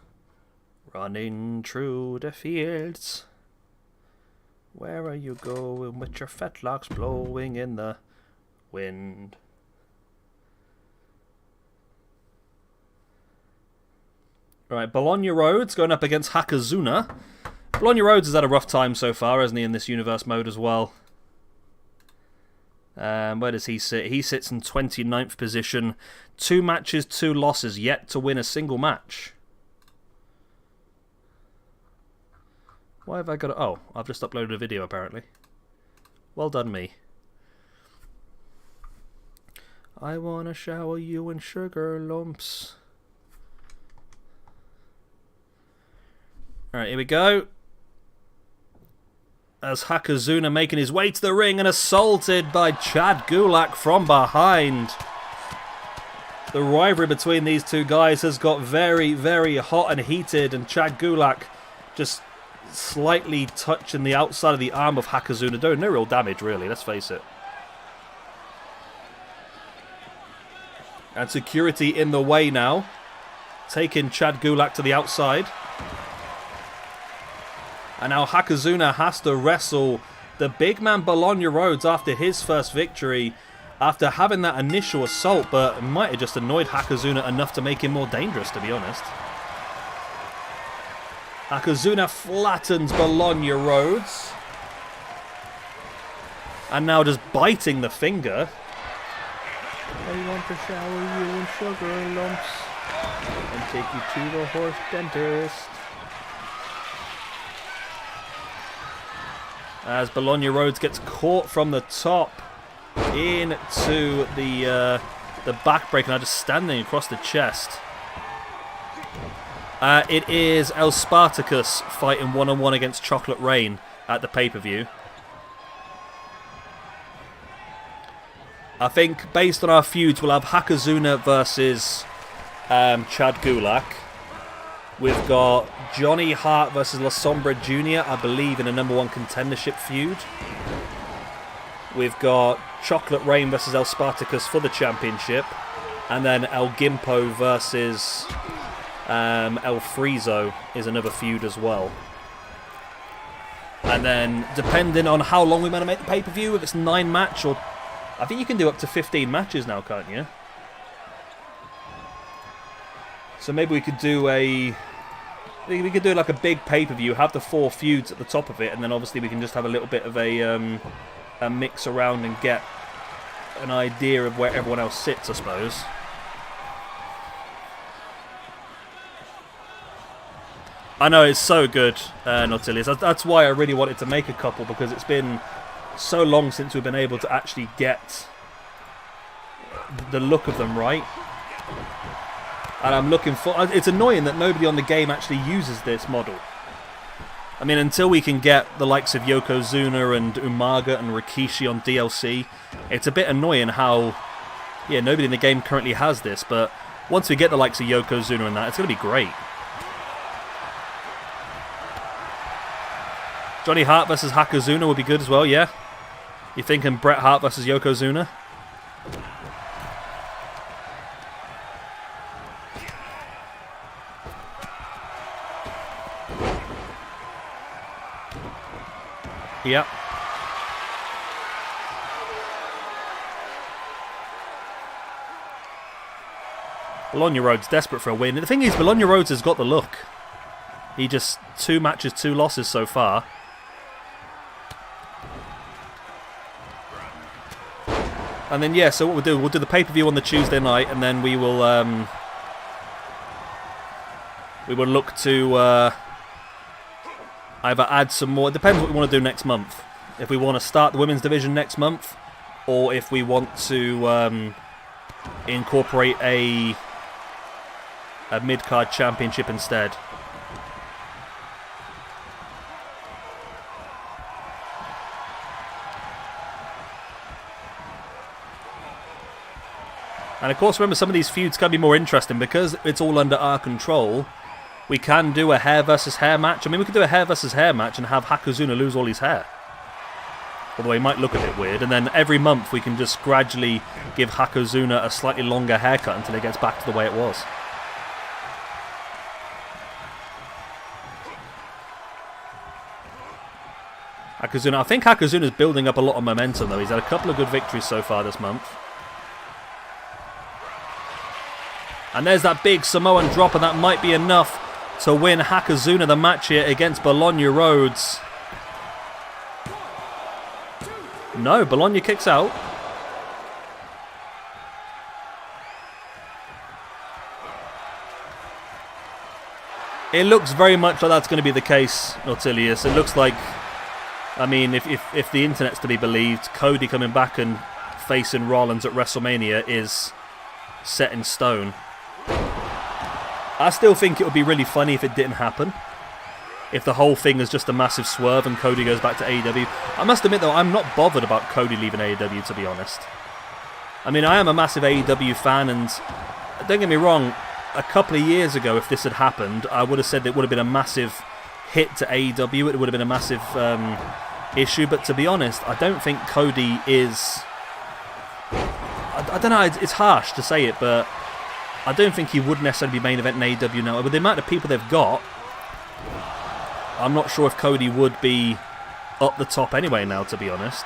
running through the fields. Where are you going with your fetlocks blowing in the wind? Right, Bologna Rhodes going up against Hakuzuna. Bologna Rhodes has had a rough time so far, hasn't he, in this universe mode as well? Where does he sit? He sits in 29th position. 2 matches, 2 losses, yet to win a single match. Why have I got... Oh, I've just uploaded a video, apparently. Well done, me. I want to shower you in sugar lumps. Alright, here we go. As Hakuzuna making his way to the ring and assaulted by Chad Gulak from behind. The rivalry between these two guys has got very, very hot and heated, and Chad Gulak just slightly touching the outside of the arm of Hakuzuna, doing no real damage really, let's face it. And security in the way now, taking Chad Gulak to the outside. And now Hakuzuna has to wrestle the big man Bologna Rhodes after his first victory, after having that initial assault, but it might have just annoyed Hakuzuna enough to make him more dangerous, to be honest. Hakuzuna flattens Bologna Rhodes. And now just biting the finger. I want to shower you in sugar lumps and take you to the horse dentist. As Bologna Rhodes gets caught from the top into the backbreaker, now just standing across the chest. It is El Spartacus fighting one-on-one against Chocolate Rain at the pay-per-view. I think based on our feuds, we'll have Hakuzuna versus Chad Gulak. We've got Johnny Hart versus La Sombra Jr., I believe, in a #1 contendership feud. We've got Chocolate Rain versus El Spartacus for the championship. And then El Gimpo versus El Frizo is another feud as well. And then, depending on how long we want to make the pay-per-view, if it's 9 match or... I think you can do up to 15 matches now, can't you? So maybe we could do like a big pay-per-view, have the 4 feuds at the top of it, and then obviously we can just have a little bit of a mix around and get an idea of where everyone else sits, I suppose. I know, it's so good, Nautilius. That's why I really wanted to make a couple, because it's been so long since we've been able to actually get the look of them right. And I'm looking for... It's annoying that nobody on the game actually uses this model. I mean, until we can get the likes of Yokozuna and Umaga and Rikishi on DLC, it's a bit annoying how... Yeah, nobody in the game currently has this, but once we get the likes of Yokozuna and that, it's going to be great. Johnny Hart versus Hakuzuna would be good as well, yeah? You thinking Bret Hart versus Yokozuna? Yep. Bologna Rhodes desperate for a win. The thing is, Bologna Rhodes has got the look. He just 2 matches, 2 losses so far. And then, yeah, so what we'll do the pay-per-view on the Tuesday night, and then we will look to either add some more. It depends what we want to do next month. If we want to start the women's division next month, or if we want to incorporate a mid-card championship instead. And of course, remember, some of these feuds can be more interesting because it's all under our control. We can do a hair versus hair match. I mean, we could do a hair versus hair match and have Hakuzuna lose all his hair. Although he might look a bit weird. And then every month we can just gradually give Hakuzuna a slightly longer haircut until it gets back to the way it was. Hakuzuna. I think Hakuzuna's building up a lot of momentum, though. He's had a couple of good victories so far this month. And there's that big Samoan drop, and that might be enough to win Hakuzuna the match here against Bologna Rhodes. No, Bologna kicks out. It looks very much like that's going to be the case, Nautilius. It looks like, I mean, if the internet's to be believed, Cody coming back and facing Rollins at WrestleMania is set in stone. I still think it would be really funny if it didn't happen. If the whole thing is just a massive swerve and Cody goes back to AEW. I must admit, though, I'm not bothered about Cody leaving AEW, to be honest. I mean, I am a massive AEW fan, and don't get me wrong, a couple of years ago, if this had happened, I would have said it would have been a massive hit to AEW. It would have been a massive issue. But to be honest, I don't think Cody is... I don't know, it's harsh to say it, but I don't think he would necessarily be main event in AEW now. With the amount of people they've got, I'm not sure if Cody would be up the top anyway now, to be honest.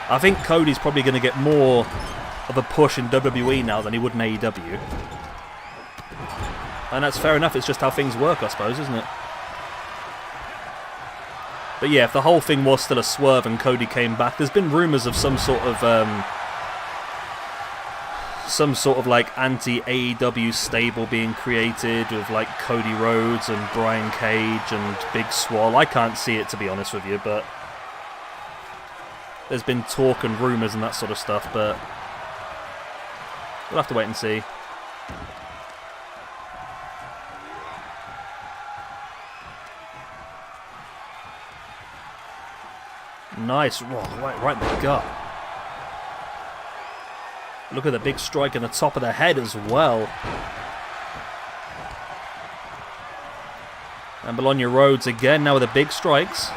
I think Cody's probably going to get more of a push in WWE now than he would in AEW. And that's fair enough, it's just how things work, I suppose, isn't it? But yeah, if the whole thing was still a swerve and Cody came back, there's been rumours of some sort of like anti-AEW stable being created with like Cody Rhodes and Brian Cage and Big Swole. I can't see it, to be honest with you, but there's been talk and rumours and that sort of stuff, but we'll have to wait and see. Nice, right in the gut. Look at the big strike in the top of the head as well. And Bologna Rhodes again, now with the big strikes.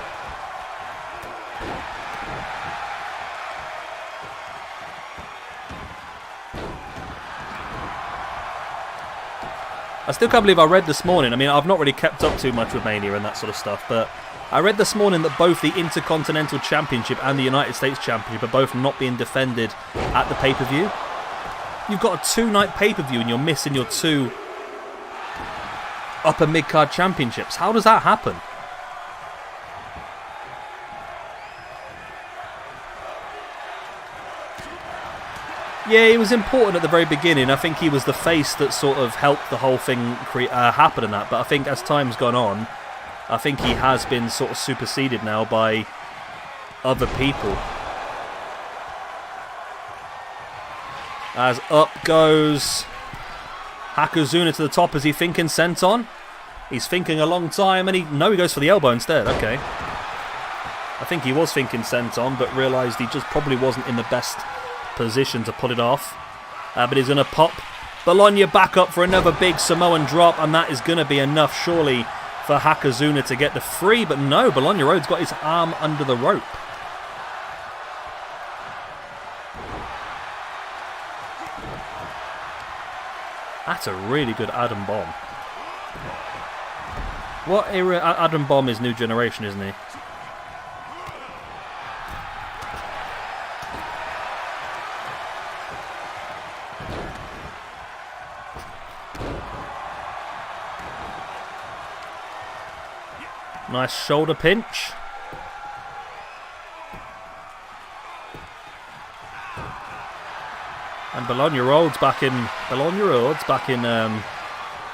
I still can't believe I read this morning. I mean, I've not really kept up too much with Mania and that sort of stuff, but I read this morning that both the Intercontinental Championship and the United States Championship are both not being defended at the pay-per-view. You've got a 2-night pay-per-view and you're missing your 2 upper mid-card championships. How does that happen? Yeah, he was important at the very beginning. I think he was the face that sort of helped the whole thing happen and that. But I think as time's gone on, I think he has been sort of superseded now by other people. As up goes Hakuzuna to the top. Is he thinking senton? He's thinking a long time, and he goes for the elbow instead. Okay. I think he was thinking senton, but realised he just probably wasn't in the best position to pull it off. But he's going to pop Bologna back up for another big Samoan drop, and that is going to be enough, surely, for Hakuzuna to get the free. But no, Bologna Rhodes got his arm under the rope. That's a really good Adam Bomb. What era? Adam Bomb is New Generation, isn't he? Nice shoulder pinch. And Bologna Rhodes back in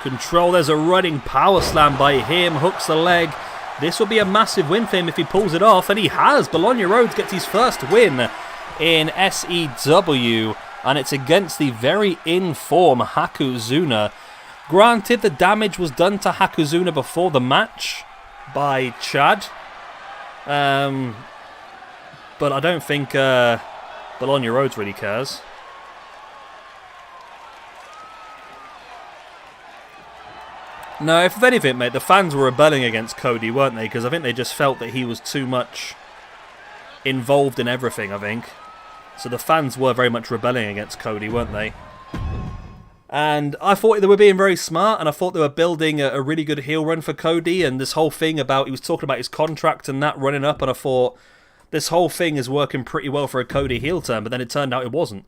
control. There's a running power slam by him. Hooks the leg. This will be a massive win for him if he pulls it off, and he has. Bologna Rhodes gets his first win in SEW, and it's against the very in-form Hakuzuna. Granted, the damage was done to Hakuzuna before the match by Chad, but I don't think Bologna Rhodes really cares. No, if anything, mate, the fans were rebelling against Cody, weren't they? Because I think they just felt that he was too much involved in everything, I think. So the fans were very much rebelling against Cody, weren't they? And I thought they were being very smart, and I thought they were building a really good heel run for Cody, and this whole thing about, he was talking about his contract and that running up, and I thought, this whole thing is working pretty well for a Cody heel turn, but then it turned out it wasn't.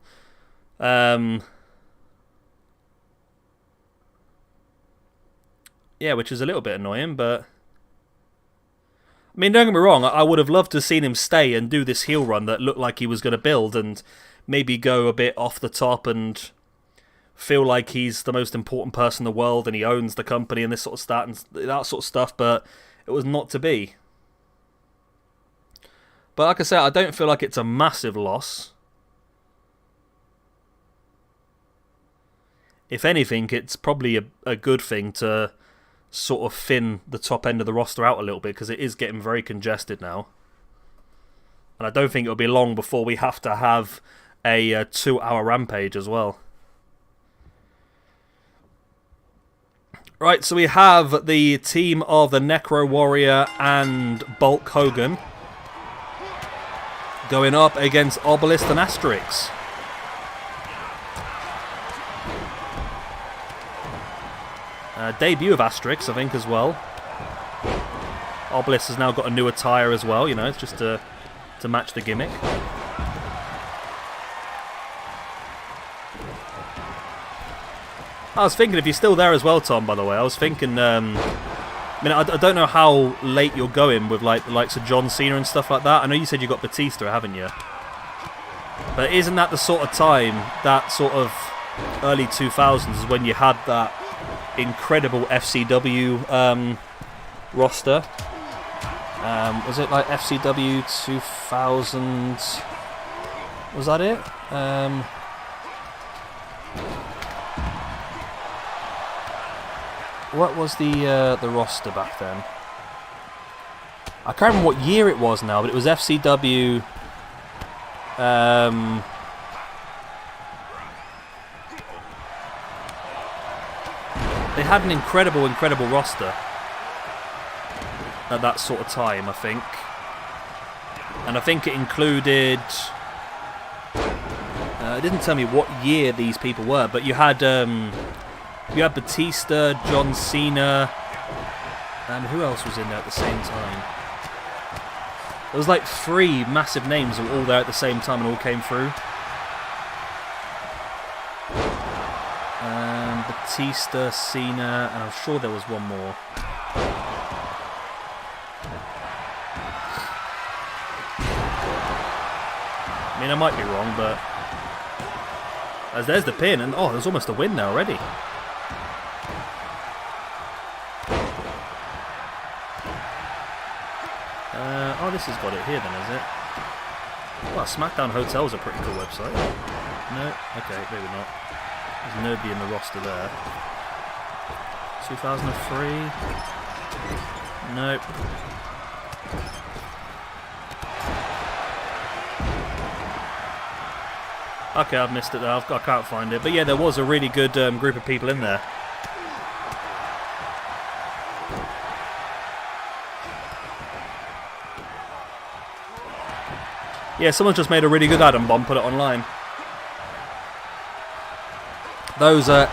Yeah, which is a little bit annoying, but... I mean, don't get me wrong, I would have loved to have seen him stay and do this heel run that looked like he was going to build and maybe go a bit off the top and feel like he's the most important person in the world and he owns the company and this sort of stuff, and that sort of stuff, but it was not to be. But like I said, I don't feel like it's a massive loss. If anything, it's probably a good thing to sort of thin the top end of the roster out a little bit, because it is getting very congested now. And I don't think it'll be long before we have to have a 2-hour rampage as well. Right, so we have the team of the Necro Warrior and Bulk Hogan going up against Obelisk and Asterix. Debut of Asterix, I think, as well. Obelisk has now got a new attire as well, you know, it's just to match the gimmick. I was thinking, if you're still there as well, Tom, by the way, I was thinking, I mean, I don't know how late you're going with like the likes of John Cena and stuff like that. I know you said you got Batista, haven't you? But isn't that the sort of time, that sort of early 2000s, is when you had that incredible FCW roster? Was it like FCW 2000? Was that it? What was the roster back then? I can't remember what year it was now, but it was FCW. They had an incredible roster at that sort of time, I think. And I think it included... it didn't tell me what year these people were, but you had Batista, John Cena, and who else was in there at the same time? There was like 3 massive names that were all there at the same time and all came through. Batista, Cena, and I'm sure there was one more. I mean, I might be wrong, but... As there's the pin, and oh, there's almost a win there already. Oh, this has got it here then, is it? Well, SmackDown Hotel's a pretty cool website. No? Okay, maybe not. There's nobody in the roster there. 2003? Nope. Okay, I've missed it there. I can't find it. But yeah, there was a really good group of people in there. Yeah, someone just made a really good Adam Bomb, put it online. Those are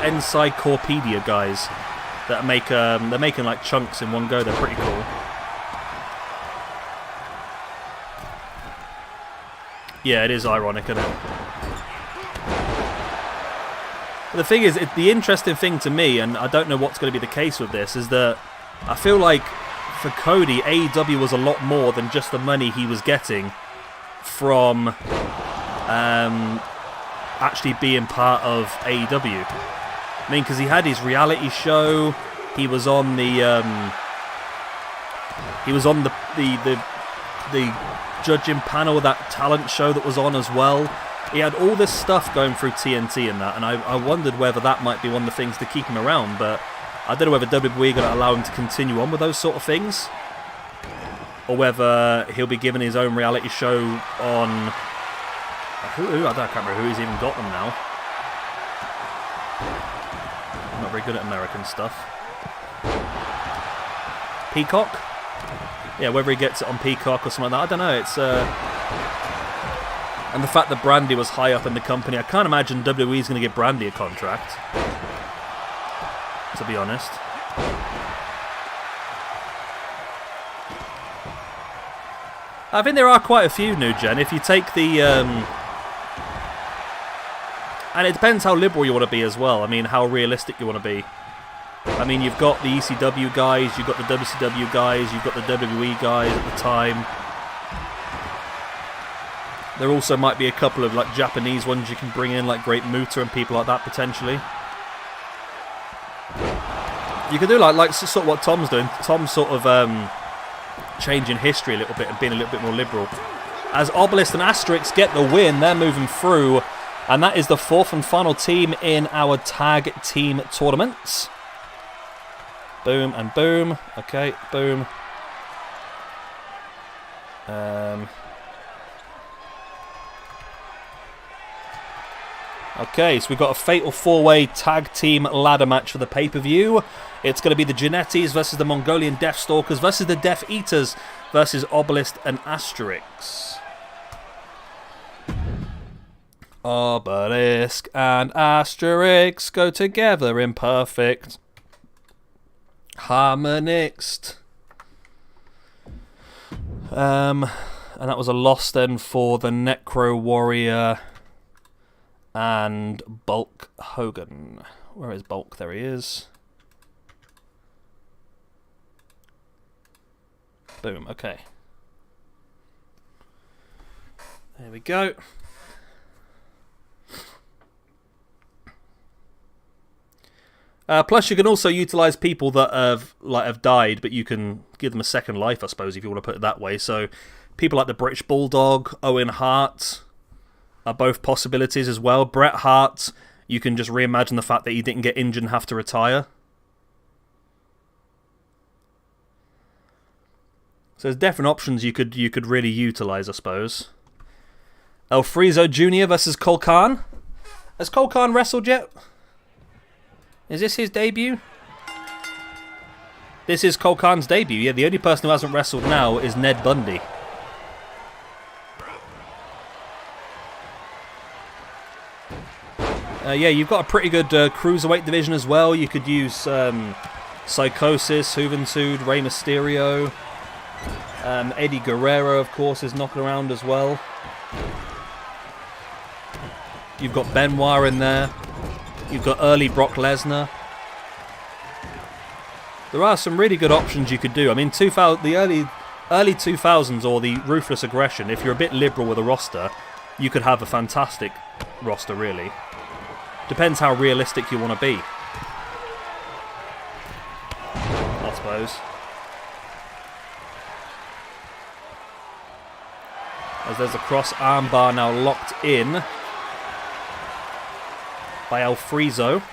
Encyclopedia guys that make they're making like chunks in one go. They're pretty cool. Yeah, it is ironic, isn't it? But the thing is, the interesting thing to me, and I don't know what's going to be the case with this, is that I feel like for Cody, AEW was a lot more than just the money he was getting from actually being part of AEW. I mean, because he had his reality show, he was on the He was on the judging panel, that talent show that was on as well. He had all this stuff going through TNT and that, and I wondered whether that might be one of the things to keep him around, but I don't know whether WWE are going to allow him to continue on with those sort of things, or whether he'll be given his own reality show on... I can't remember who he's even got them now. I'm not very good at American stuff. Peacock? Yeah, whether he gets it on Peacock or something like that, I don't know. It's and the fact that Brandy was high up in the company, I can't imagine WWE's going to give Brandy a contract, to be honest. I think there are quite a few, New Gen. If you take the... and it depends how liberal you want to be as well. I mean, how realistic you want to be. I mean, you've got the ECW guys, you've got the WCW guys, you've got the WWE guys at the time. There also might be a couple of like Japanese ones you can bring in, like Great Muta and people like that potentially. You could do like sort of what Tom's doing. Tom's sort of changing history a little bit and being a little bit more liberal. As Obelisk and Asterix get the win, they're moving through, and that is the fourth and final team in our tag team tournaments. Boom and boom. Okay, boom. Okay, so we've got a fatal four-way tag team ladder match for the pay-per-view. It's going to be the Genettis versus the Mongolian Deathstalkers versus the Death Eaters versus Obelisk and Asterix. Obelisk and Asterix go together in perfect harmonixed. And that was a loss then for the Necro Warrior and Bulk Hogan. Where is Bulk? There he is. Boom, okay. There we go. Plus, you can also utilise people that have died, but you can give them a second life, I suppose, if you want to put it that way. So, people like the British Bulldog, Owen Hart, are both possibilities as well. Bret Hart, you can just reimagine the fact that he didn't get injured and have to retire. So there's different options you could really utilise, I suppose. El Frizo Jr. versus Cole Khan. Has Cole Khan wrestled yet? Is this his debut? This is Cole Khan's debut. Yeah, the only person who hasn't wrestled now is Ned Bundy. Yeah, you've got a pretty good cruiserweight division as well. You could use Psychosis, Juventud, Rey Mysterio. Eddie Guerrero, of course, is knocking around as well. You've got Benoit in there. You've got early Brock Lesnar. There are some really good options you could do. I mean, the early 2000s or the Ruthless Aggression, if you're a bit liberal with a roster, you could have a fantastic roster, really. Depends how realistic you want to be, I suppose. As there's a cross armbar now locked in by El Frizo.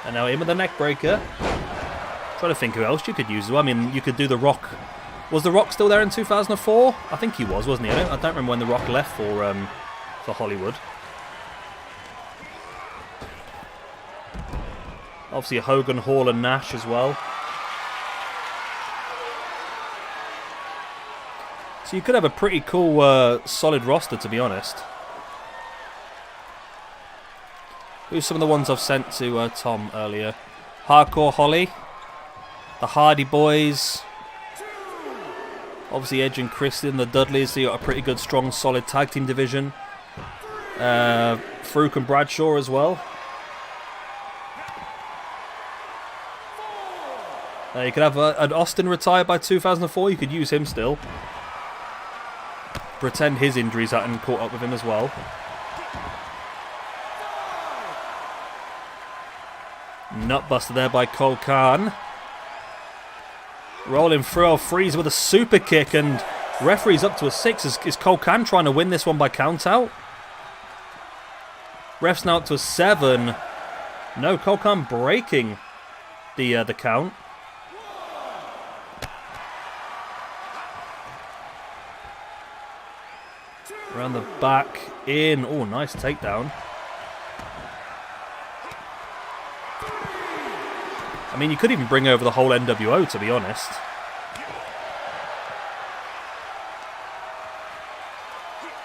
And now in with the neck breaker. Trying to think who else you could use. Well, I mean, you could do The Rock. Was The Rock still there in 2004? I think he was, wasn't he? I don't remember when The Rock left for Hollywood. Obviously Hogan, Hall and Nash as well. So you could have a pretty cool, solid roster, to be honest. Who's some of the ones I've sent to Tom earlier? Hardcore Holly. The Hardy Boys. Obviously Edge and Christian, the Dudleys. So you got a pretty good, strong, solid tag team division. Farouk and Bradshaw as well. You could have an Austin retired by 2004. You could use him still. Pretend his injuries hadn't caught up with him as well. Nutbuster there by Cole Khan. Rolling through Alfreeze with a super kick, and referee's up to a 6. Is Cole Khan trying to win this one by count out? Ref's now up to a 7. No, Cole Khan breaking the count. Around the back, in. Oh, nice takedown. I mean, you could even bring over the whole NWO, to be honest.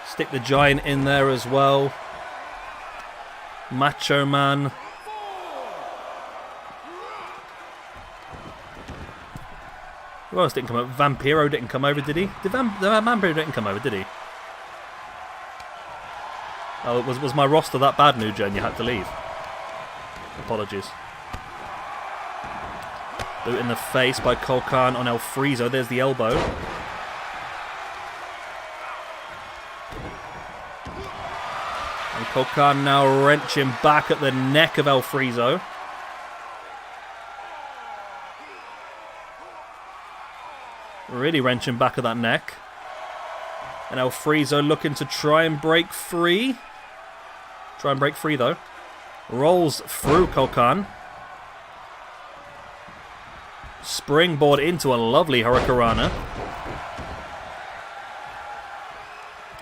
Stick the Giant in there as well. Macho Man. Who else didn't come over? Vampiro didn't come over, did he? Vampiro didn't come over, did he? Oh, was my roster that bad, New Gen? You had to leave. Apologies. Boot in the face by Cole Khan on El Friezo. There's the elbow. And Cole Khan now wrenching back at the neck of El Friezo. Really wrenching back at that neck. And El Friezo looking to try and break free. Try and break free though. Rolls through Cole Khan. Springboard into a lovely Hurricanrana.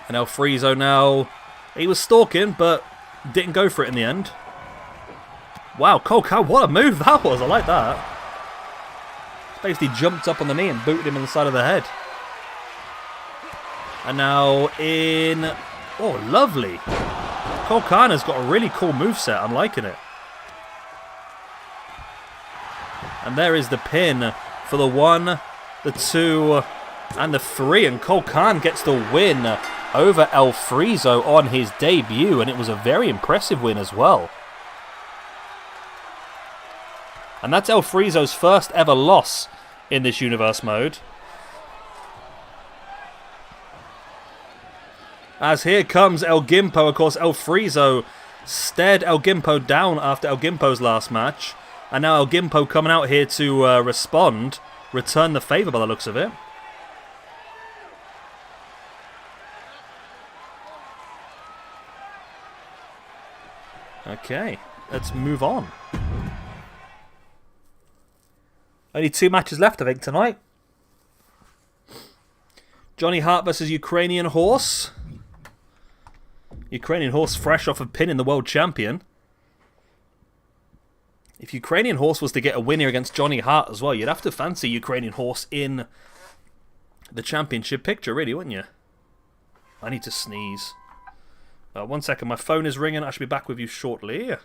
And El Friezo now, he was stalking, but didn't go for it in the end. Wow, Cole Khan, what a move that was. I like that. Basically jumped up on the knee and booted him on the side of the head. And now in... Oh, lovely. Cole Khan has got a really cool moveset. I'm liking it. And there is the pin for the 1, the 2, and the 3. And Cole Khan gets the win over El Friezo on his debut. And it was a very impressive win as well. And that's El Friezo's first ever loss in this universe mode. As here comes El Gimpo. Of course, El Friezo stared El Gimpo down after El Gimpo's last match. And now El Gimpo coming out here to respond. Return the favour by the looks of it. Okay, let's move on. Only 2 matches left, I think, tonight. Johnny Hart versus Ukrainian Horse. Ukrainian Horse fresh off a pin in the World Champion. If Ukrainian Horse was to get a win here against Johnny Hart as well, you'd have to fancy Ukrainian Horse in the championship picture, really, wouldn't you? I need to sneeze. 1 second, my phone is ringing. I should be back with you shortly.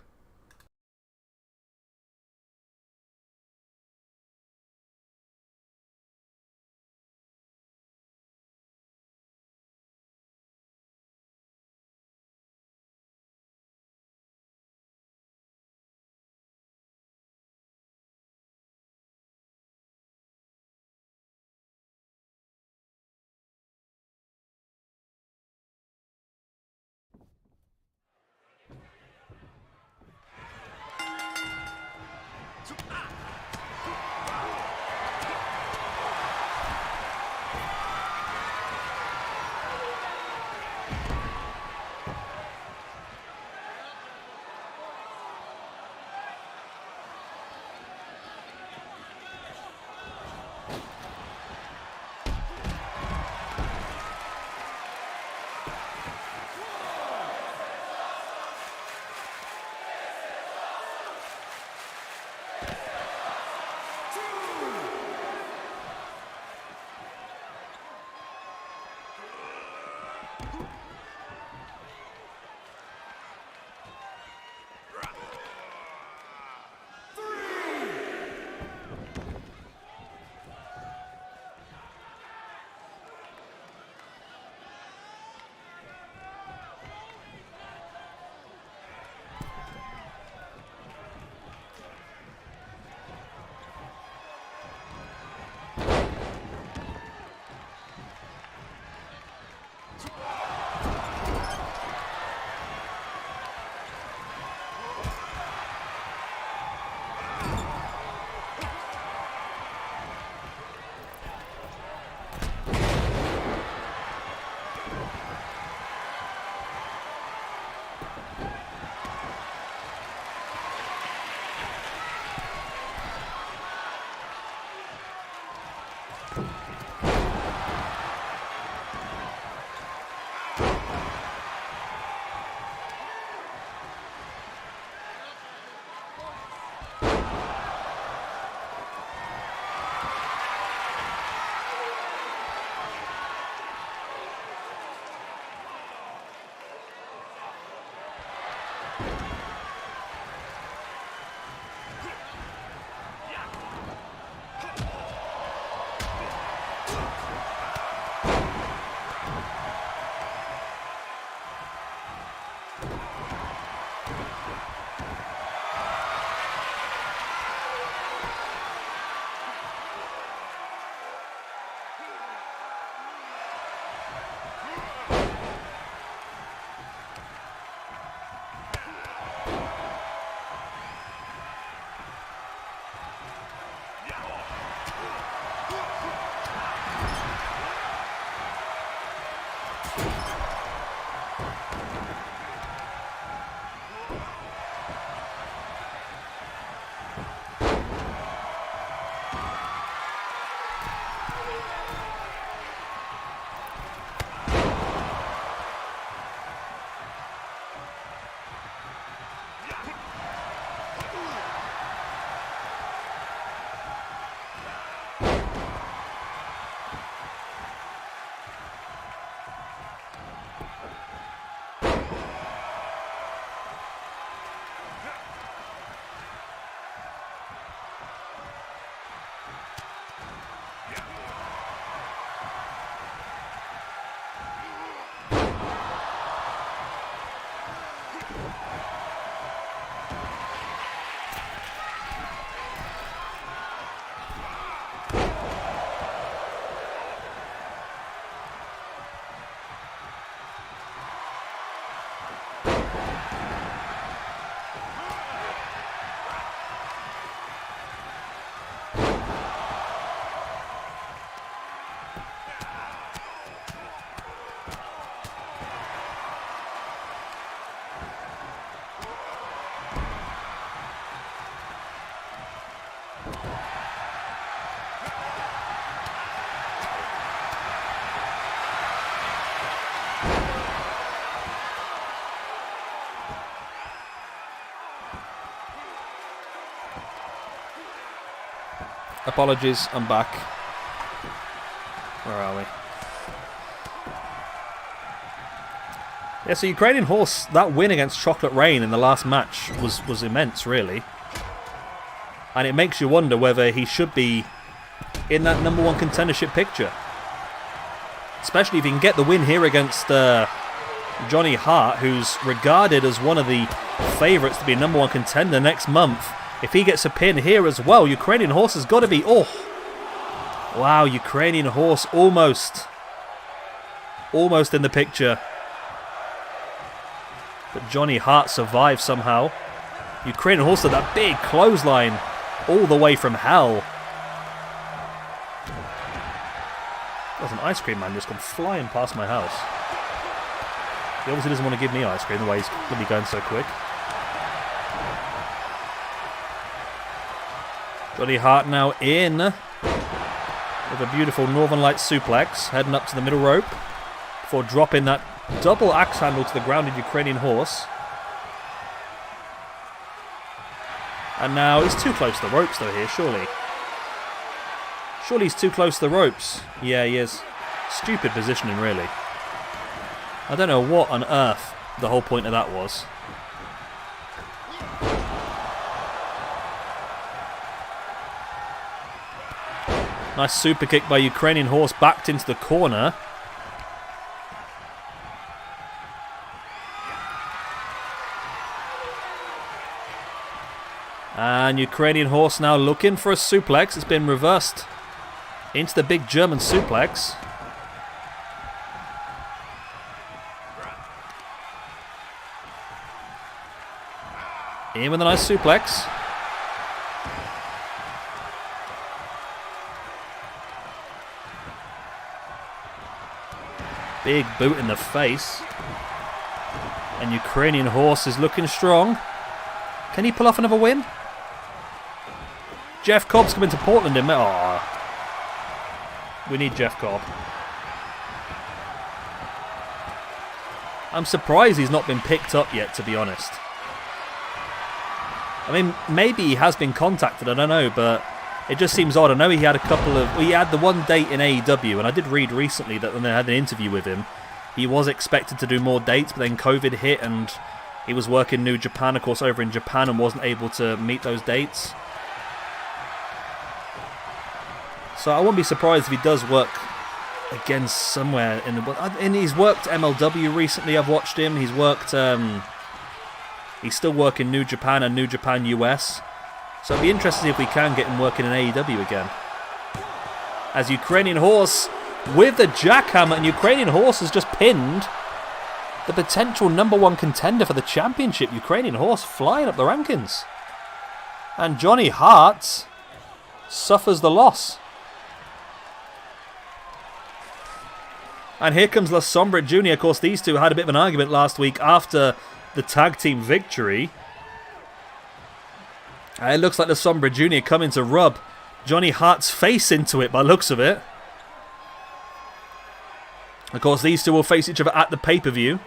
Apologies, I'm back. Where are we? Yeah, so Ukrainian Horse, that win against Chocolate Rain in the last match was immense, really. And it makes you wonder whether he should be in that #1 contendership picture. Especially if he can get the win here against Johnny Hart, who's regarded as one of the favourites to be a #1 contender next month. If he gets a pin here as well, Ukrainian Horse has got to be... Oh! Wow, Ukrainian Horse almost in the picture. But Johnny Hart survived somehow. Ukrainian Horse did that big clothesline all the way from hell. There's an ice cream man just gone flying past my house. He obviously doesn't want to give me ice cream the way he's going to be going so quick. Johnny Hart now in with a beautiful Northern Light suplex, heading up to the middle rope before dropping that double axe handle to the grounded Ukrainian Horse. And now he's too close to the ropes though here, surely. Surely he's too close to the ropes. Yeah, he is. Stupid positioning, really. I don't know what on earth the whole point of that was. Nice super kick by Ukrainian Horse, backed into the corner. And Ukrainian Horse now looking for a suplex. It's been reversed into the big German suplex. In with a nice suplex. Big boot in the face. And Ukrainian Horse is looking strong. Can he pull off another win? Jeff Cobb's coming to Portland in May. Aww. We need Jeff Cobb. I'm surprised he's not been picked up yet, to be honest. I mean, maybe he has been contacted, I don't know, but it just seems odd. I know he had a couple of... Well, he had the one date in AEW, and I did read recently that when they had an interview with him, he was expected to do more dates, but then COVID hit and He was working New Japan, of course, over in Japan and wasn't able to meet those dates. So I wouldn't be surprised if he does work again somewhere in the... And he's worked MLW recently, I've watched him. He's worked... he's still working New Japan and New Japan US. So it'd be interesting if we can get him working in AEW again. As Ukrainian Horse with the jackhammer, and Ukrainian Horse has just pinned the potential #1 contender for the championship. Ukrainian Horse flying up the rankings. And Johnny Hart suffers the loss. And here comes La Sombra Jr. Of course, these two had a bit of an argument last week after the tag team victory. It looks like La Sombra Jr. coming to rub Johnny Hart's face into it by looks of it. Of course, these two will face each other at the pay-per-view.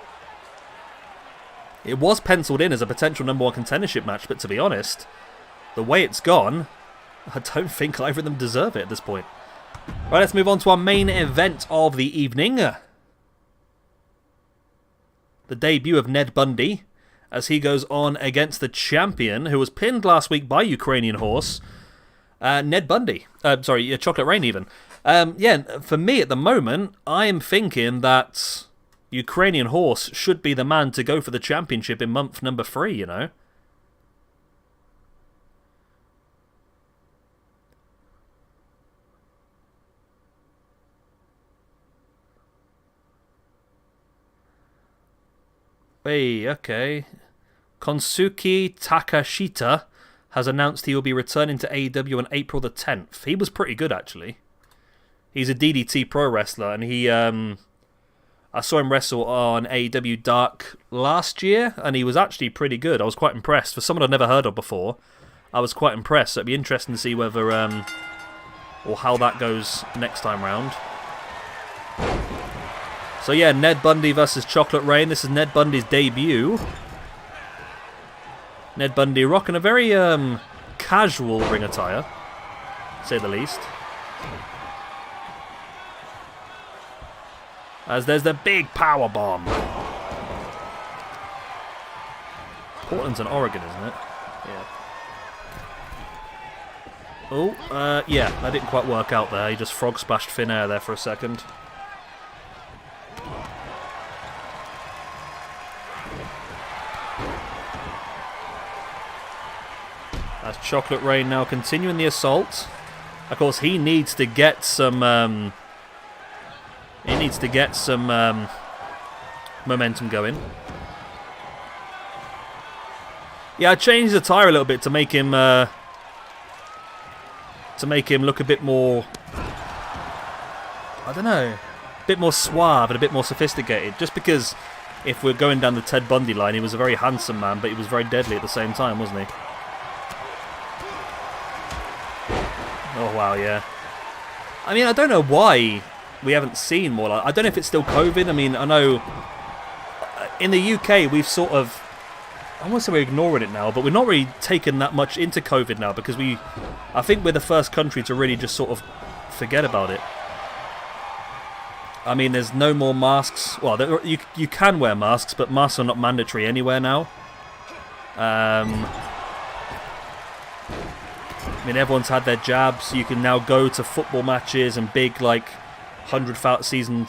It was penciled in as a potential #1 contendership match, but to be honest, the way it's gone, I don't think either of them deserve it at this point. Right, let's move on to our main event of the evening. The debut of Ned Bundy, as he goes on against the champion, who was pinned last week by Ukrainian Horse, Ned Bundy. Chocolate Rain even. For me at the moment, I am thinking that Ukrainian Horse should be the man to go for the championship in month number 3, you know. Hey, okay. Konsuke Takashita has announced he will be returning to AEW on April the 10th. He was pretty good, actually. He's a DDT pro wrestler, and he, I saw him wrestle on AEW Dark last year, and he was actually pretty good. I was quite impressed. For someone I'd never heard of before, I was quite impressed. So it'd be interesting to see whether, or how that goes next time round. So yeah, Ned Bundy versus Chocolate Rain. This is Ned Bundy's debut. Ned Bundy rocking a very casual ring attire, to say the least. As there's the big power bomb. Portland's in Oregon, isn't it? Yeah. Oh, yeah, that didn't quite work out there. He just frog splashed thin air there for a second. As Chocolate Rain now continuing the assault. Of course, he needs to get some momentum going. Yeah, I changed the attire a little bit to make him look a bit more, I don't know, a bit more suave and a bit more sophisticated. Just because if we're going down the Ted Bundy line, he was a very handsome man, but he was very deadly at the same time, wasn't he? Oh wow, yeah. I mean, I don't know why we haven't seen more like... I don't know if it's still COVID. I mean, I know in the UK we've sort of... I won't say we're ignoring it now, but we're not really taking that much into COVID now because I think we're the first country to really just sort of forget about it. I mean, there's no more masks. Well, you can wear masks, but masks are not mandatory anywhere now. I mean, everyone's had their jabs. You can now go to football matches and big, like, 100,000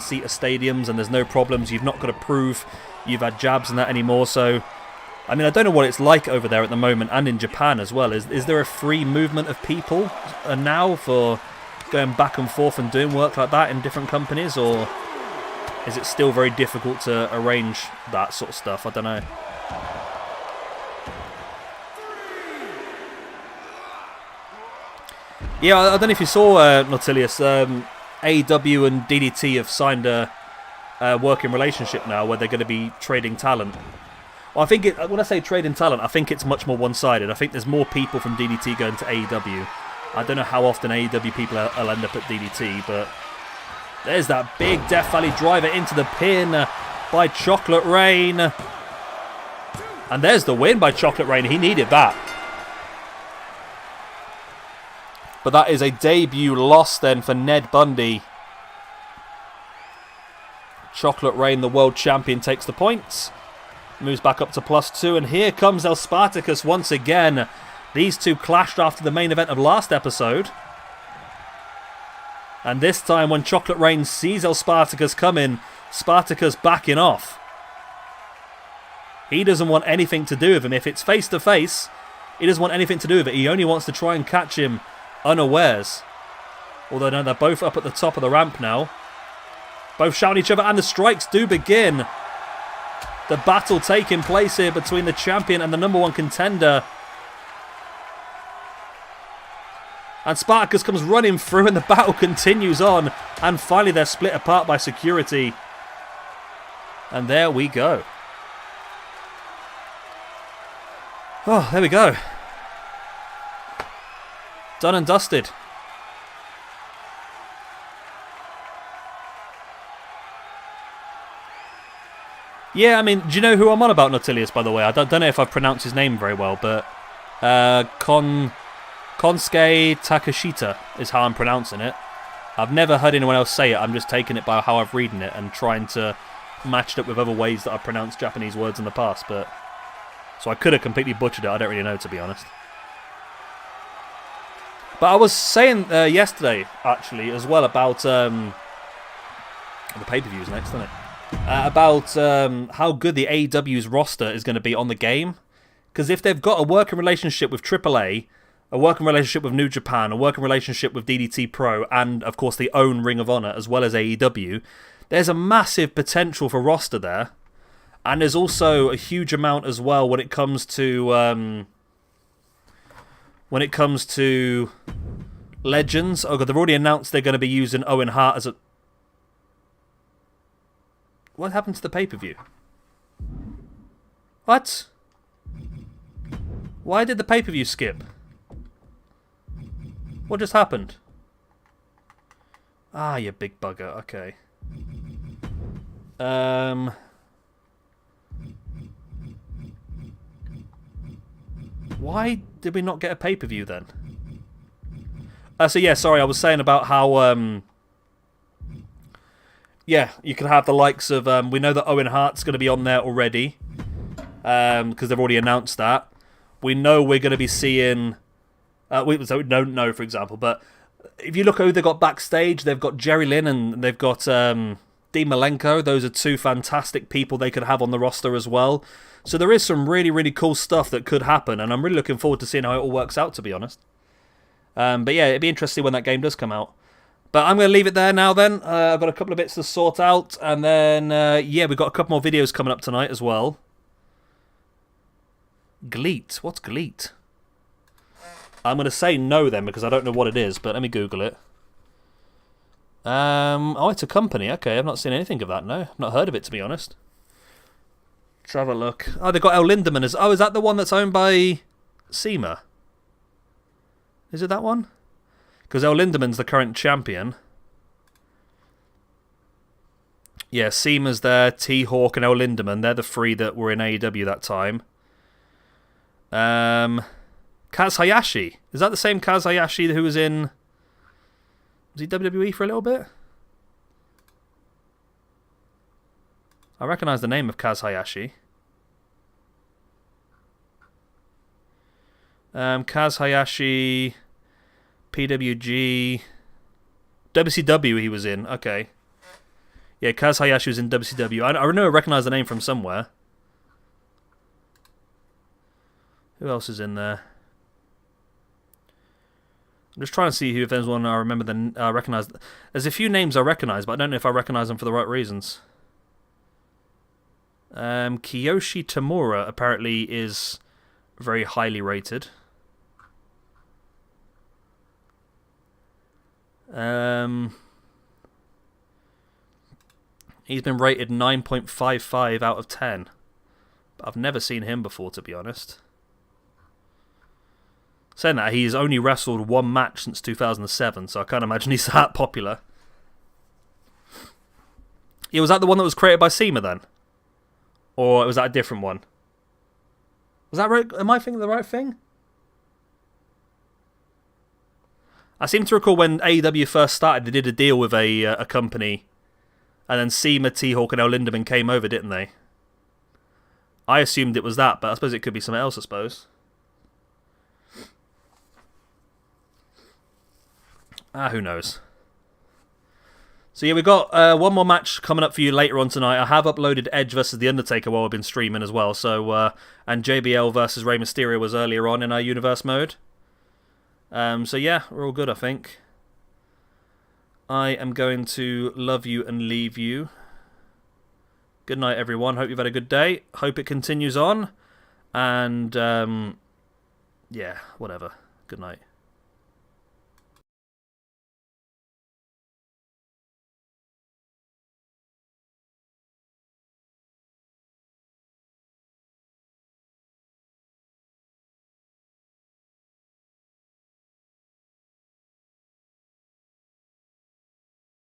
seater stadiums, and there's no problems. You've not got to prove you've had jabs and that anymore. So, I mean, I don't know what it's like over there at the moment, and in Japan as well. Is there a free movement of people now for going back and forth and doing work like that in different companies, or is it still very difficult to arrange that sort of stuff? I don't know. Yeah, I don't know if you saw Nautilus. AEW and DDT have signed a working relationship now where they're going to be trading talent. Well, I think when I say trading talent, I think it's much more one-sided. I think there's more people from DDT going to AEW. I don't know how often AEW people will end up at DDT, but there's that big Death Valley driver into the pin by Chocolate Rain. And there's the win by Chocolate Rain. He needed that. But that is a debut loss then for Ned Bundy. Chocolate Rain, the world champion, takes the points. Moves back up to +2, and here comes El Spartacus once again. These two clashed after the main event of last episode. And this time when Chocolate Rain sees El Spartacus coming, Spartacus backing off. He doesn't want anything to do with him. If it's face to face, he doesn't want anything to do with it. He only wants to try and catch him unawares. Although no, they're both up at the top of the ramp now. Both shouting each other, and the strikes do begin. The battle taking place here between the champion and the #1 contender. And Spartacus comes running through, and the battle continues on. And finally they're split apart by security. And there we go. Oh, there we go. Done and dusted. Yeah, I mean, do you know who I'm on about, Nautilius, by the way? I don't know if I've pronounced his name very well, but Konsuke Takashita is how I'm pronouncing it. I've never heard anyone else say it. I'm just taking it by how I've reading it and trying to match it up with other ways that I've pronounced Japanese words in the past, but... So I could have completely butchered it, I don't really know, to be honest. But I was saying yesterday, actually, as well, about... the pay-per-view's next, isn't it? About how good the AEW's roster is going to be on the game. Because if they've got a working relationship with AAA, a working relationship with New Japan, a working relationship with DDT Pro, and, of course, they own Ring of Honor, as well as AEW, there's a massive potential for roster there. And there's also a huge amount as well when it comes to legends. Oh god, they've already announced they're going to be using Owen Hart as a... What happened to the pay-per-view? What? Why did the pay-per-view skip? What just happened? Ah, you big bugger. Okay. Why did we not get a pay-per-view then? So yeah, sorry, I was saying about how, yeah, you can have the likes of, we know that Owen Hart's going to be on there already, because they've already announced that. We know we're going to be seeing, so we don't know, for example, but if you look at who they've got backstage, they've got Jerry Lynn and they've got Dean Malenko. Those are two fantastic people they could have on the roster as well. So there is some really, really cool stuff that could happen, and I'm really looking forward to seeing how it all works out, to be honest. But yeah, it'd be interesting when that game does come out. But I'm going to leave it there now then. I've got a couple of bits to sort out, and then, yeah, we've got a couple more videos coming up tonight as well. Gleet. What's Gleet? I'm going to say no then, because I don't know what it is, but let me Google it. Oh, it's a company. Okay, I've not seen anything of that, no. I've not heard of it, to be honest. Let's have a look. Oh, they've got El Lindemann as... Oh, is that the one that's owned by SEMA? Is it that one? Because El Lindemann's the current champion. Yeah, SEMA's there, T-Hawk and El Lindemann. They're the three that were in AEW that time. Kaz Hayashi. Is that the same Kaz Hayashi who was in... Was he WWE for a little bit? I recognise the name of Kaz Hayashi. Kaz Hayashi, PWG, WCW he was in. Okay. Yeah, Kaz Hayashi was in WCW. I know I recognise the name from somewhere. Who else is in there? I'm just trying to see if there's one I remember I recognise. There's a few names I recognise, but I don't know if I recognise them for the right reasons. Kiyoshi Temura apparently is very highly rated. He's been rated 9.55 out of 10. But I've never seen him before, to be honest. Saying that, he's only wrestled one match since 2007, so I can't imagine he's that popular. Yeah, was that the one that was created by SEMA then? Or was that a different one? Was that right? Am I thinking the right thing? I seem to recall when AEW first started, they did a deal with a company, and then SEMA, T-Hawk, and El Lindemann came over, didn't they? I assumed it was that, but I suppose it could be something else, I suppose. Who knows? So yeah, we've got one more match coming up for you later on tonight. I have uploaded Edge versus The Undertaker while I've been streaming as well. So and JBL versus Rey Mysterio was earlier on in our universe mode. So yeah, we're all good, I think. I am going to love you and leave you. Good night, everyone. Hope you've had a good day. Hope it continues on. And yeah, whatever. Good night.